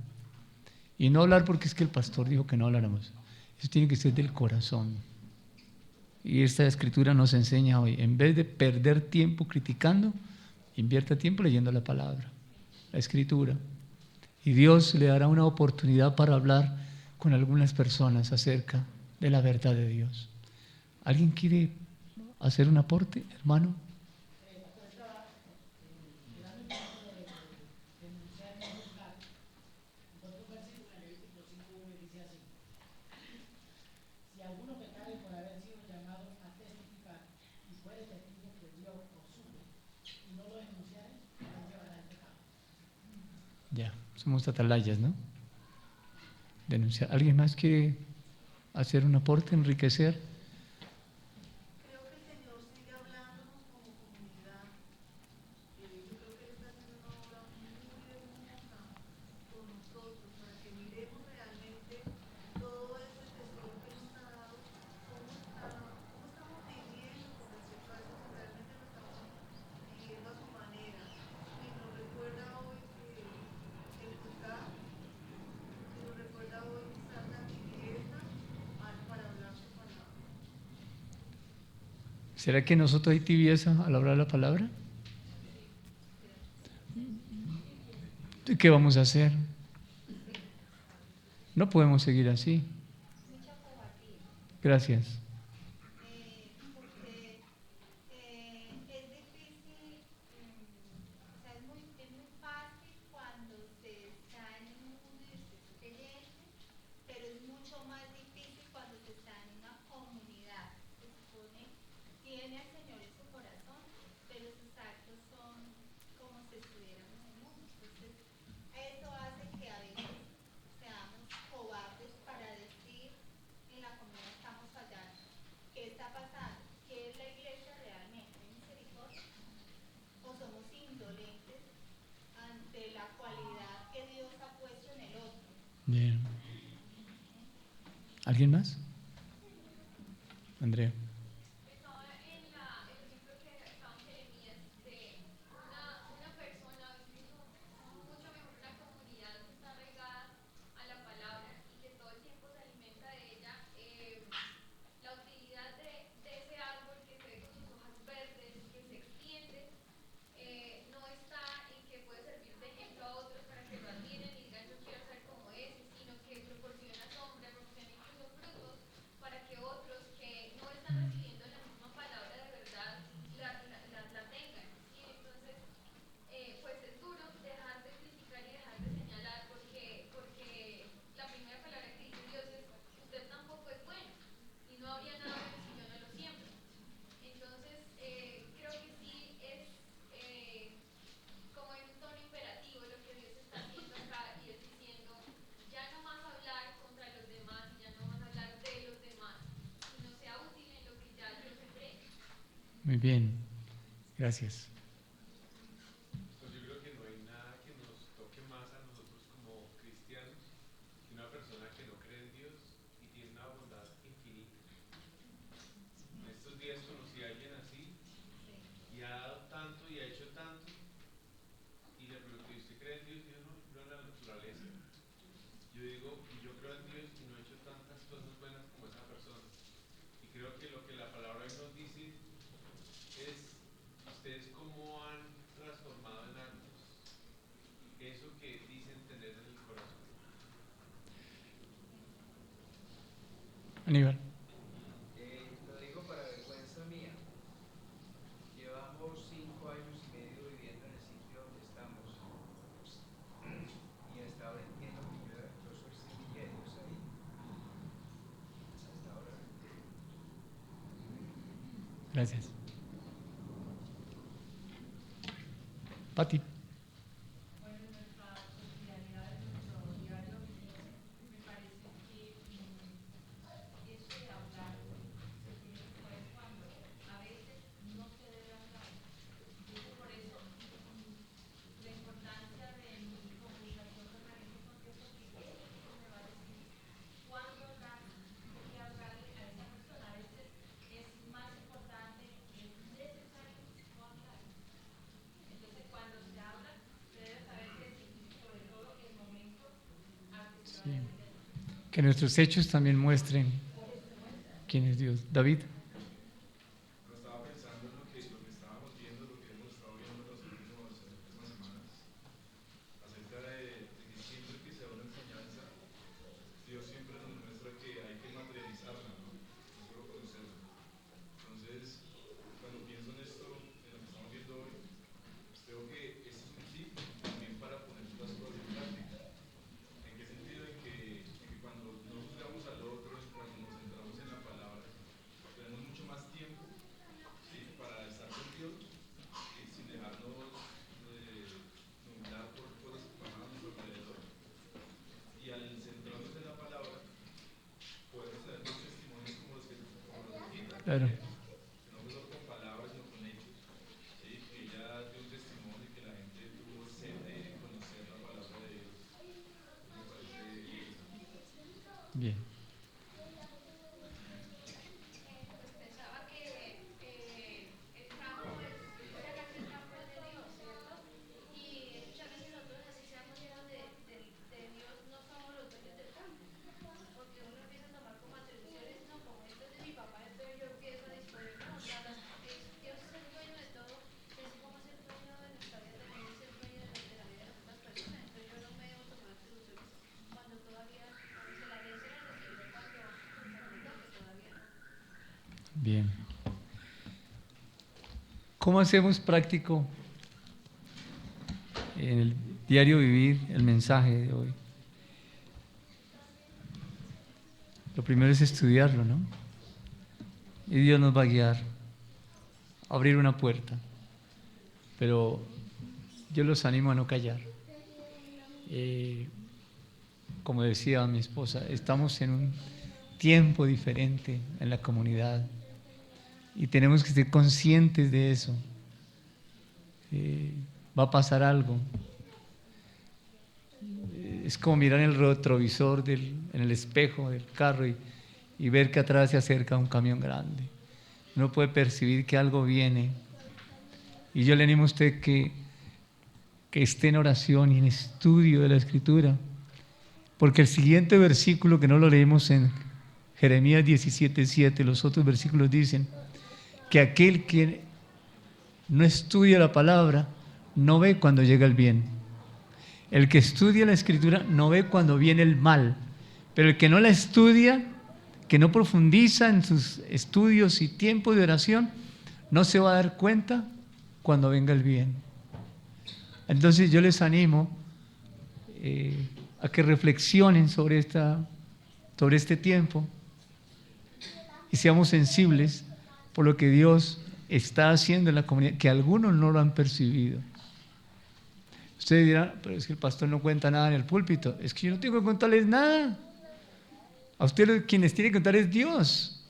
Y no hablar porque es que el pastor dijo que no habláramos. Eso tiene que ser del corazón. Y esta escritura nos enseña hoy, en vez de perder tiempo criticando, invierta tiempo leyendo la palabra, la escritura. Y Dios le dará una oportunidad para hablar con algunas personas acerca de la verdad de Dios. ¿Alguien quiere hacer un aporte, hermano? Ya, somos atalayas, ¿no? Denunciar. ¿Alguien más quiere hacer un aporte, enriquecer? Creo que el Señor sigue hablándonos como comunidad. Yo creo que Él está haciendo una obra muy hermosa con nosotros para que miremos realmente todo ese tesoro que nos ha dado, cómo estamos viviendo con respecto a eso, si realmente lo estamos viviendo a su manera. Y nos recuerda hoy que el juzgar, y nos recuerda hoy usar la tibieza para hablar su palabra. ¿Será que nosotros hay tibieza al hablar la palabra? ¿Qué vamos a hacer? No podemos seguir así. Gracias. Porque es difícil, o sea, es muy fácil cuando se está en el mundo y se es creyente, pero es mucho más difícil cuando se está en una comunidad que se supone tiene al Señor en su corazón, pero sus actos son como si estuvieran en el mundo. Entonces, eso hace que a veces seamos cobardes para decir en la comunidad estamos fallando. ¿Qué está pasando? ¿Qué es la iglesia realmente? ¿Es misericordia? ¿O somos indolentes ante la cualidad que Dios ha puesto en el otro? Bien. ¿Alguien más? Andrea. Pensaba en el ejemplo que estaba en Jeremías de una persona, incluso mucho mejor una comunidad que está regada a la palabra y que todo el tiempo se alimenta de ella. La utilidad de ese árbol que se ve con sus hojas verdes, que se extiende, no está en que puede servir de ejemplo a otros para que lo admiren y digan yo quiero ser como ese, sino que proporciona sombra, proporciona incluso frutos para que otros que no están recibiendo la misma palabra de verdad la tengan. ¿Sí? Entonces, pues es duro dejar de criticar y dejar de señalar porque la primera palabra que dice Dios es usted tampoco es bueno y no habría nada bueno si yo no lo siembro. Entonces, creo que sí es como en un tono imperativo lo que Dios está haciendo acá y es diciendo ya no más hablar contra los demás y ya no más hablar de los demás, sino sea útil en lo que ya yo sembré. Muy bien. Gracias. Pues yo creo que no hay nada que nos toque más a nosotros como cristianos que una persona que no cree en Dios y tiene una bondad infinita. En estos días conocí a alguien así y ha dado tanto y ha hecho tanto y le pregunté, ¿usted cree en Dios? Y dijo, no, creo en la naturaleza. Yo digo, yo creo en Dios y no he hecho tantas cosas buenas como esa persona. Y creo que lo que la palabra hoy nos dice es ustedes cómo han transformado en actos eso que dicen tener en el corazón. Aníbal. Lo digo para vergüenza mía. Llevamos 5 años y medio viviendo en el sitio donde estamos. Y hasta ahora entiendo que yo soy semilla de Dios ahí. Hasta ahora. Gracias. Pati. Bueno, en nuestra cotidianidad, en nuestro diario vivir, me parece que eso de hablar se tiene que ver cuando a veces no se debe hablar. Entonces, por eso, la importancia de mi conversación con la gente, porque eso que me va a decir cuándo hablar, qué hablarle a esa persona. A veces es más importante, es necesario no hablar. Entonces, cuando se habla, se debe saber decidir, sobre todo el momento al que se va a decir. Que nuestros hechos también muestren quién es Dios. David. Pero estaba pensando en lo que estábamos viendo, lo que hemos estado viendo en las últimas semanas, acerca de que siempre que se da una enseñanza, Dios siempre nos muestra que hay que materializarla, ¿no? No solo conocerla. Entonces, cuando pienso en esto, en lo que estamos viendo hoy, pues creo que este es un tip también para poner las cosas en práctica. ¿En qué sentido? En que cuando no juzgamos al otro, cuando nos centramos en la palabra, tenemos mucho más tiempo, ¿sí?, para estar con Dios, sin dejarnos nublar por cosas que pasan a nuestro alrededor. Y al centrarnos en la palabra, podemos tener dos testimonios como los que Gita, Claro. que no solo con palabras, sino con hechos. ¿Sí? Que ella dio un testimonio y que la gente tuvo sed de conocer la palabra de Dios. Me parece interesante. Bien. Pues pensaba que el campo es la que el campo es de Dios, ¿cierto? Y muchas veces nosotros así seamos llenos de Dios, no somos los dueños del campo. Porque uno empieza a tomar como atribuciones, no, como esto es de mi papá, entonces yo empiezo a disponer, no, Dios es el dueño de todo, es como es el dueño de nuestra vida, también es el dueño de la vida de las otras personas. Entonces yo no me debo tomar atribuciones cuando todavía, se la herencia la recibiré cuando me toque, todavía no. Bien. ¿Cómo hacemos práctico en el diario vivir el mensaje de hoy? Lo primero es estudiarlo, ¿no? Y Dios nos va a guiar, a abrir una puerta. Pero yo los animo a no callar. Como decía mi esposa, estamos en un tiempo diferente en la comunidad y tenemos que ser conscientes de eso. Va a pasar algo. Es como mirar en el retrovisor, en el espejo del carro y ver que atrás se acerca un camión grande. Uno puede percibir que algo viene. Y yo le animo a usted que esté en oración y en estudio de la Escritura. Porque el siguiente versículo, que no lo leemos en Jeremías 17:7, los otros versículos dicen que aquel que no estudia la palabra no ve cuando llega el bien. El que estudia la Escritura no ve cuando viene el mal, pero el que no la estudia, que no profundiza en sus estudios y tiempo de oración, no se va a dar cuenta cuando venga el bien. Entonces yo les animo a que reflexionen sobre este tiempo y seamos sensibles por lo que Dios está haciendo en la comunidad, que algunos no lo han percibido. Ustedes dirán, pero es que el pastor no cuenta nada en el púlpito. Es que yo no tengo que contarles nada. A ustedes quienes tienen que contar es Dios.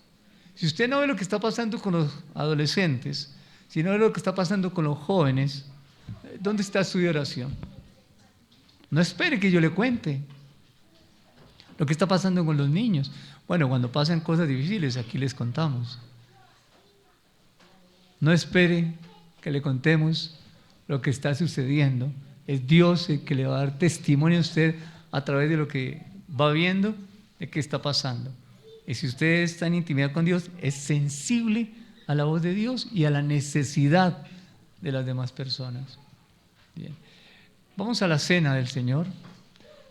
Si usted no ve lo que está pasando con los adolescentes, Si no es lo que está pasando con los jóvenes, ¿dónde está su oración? No espere que yo le cuente lo que está pasando con los niños. Bueno, cuando pasan cosas difíciles, aquí les contamos. No espere que le contemos lo que está sucediendo. Es Dios el que le va a dar testimonio a usted a través de lo que va viendo, de qué está pasando. Y si usted está en intimidad con Dios, es sensible a la voz de Dios y a la necesidad de las demás personas. Bien. Vamos a la cena del Señor.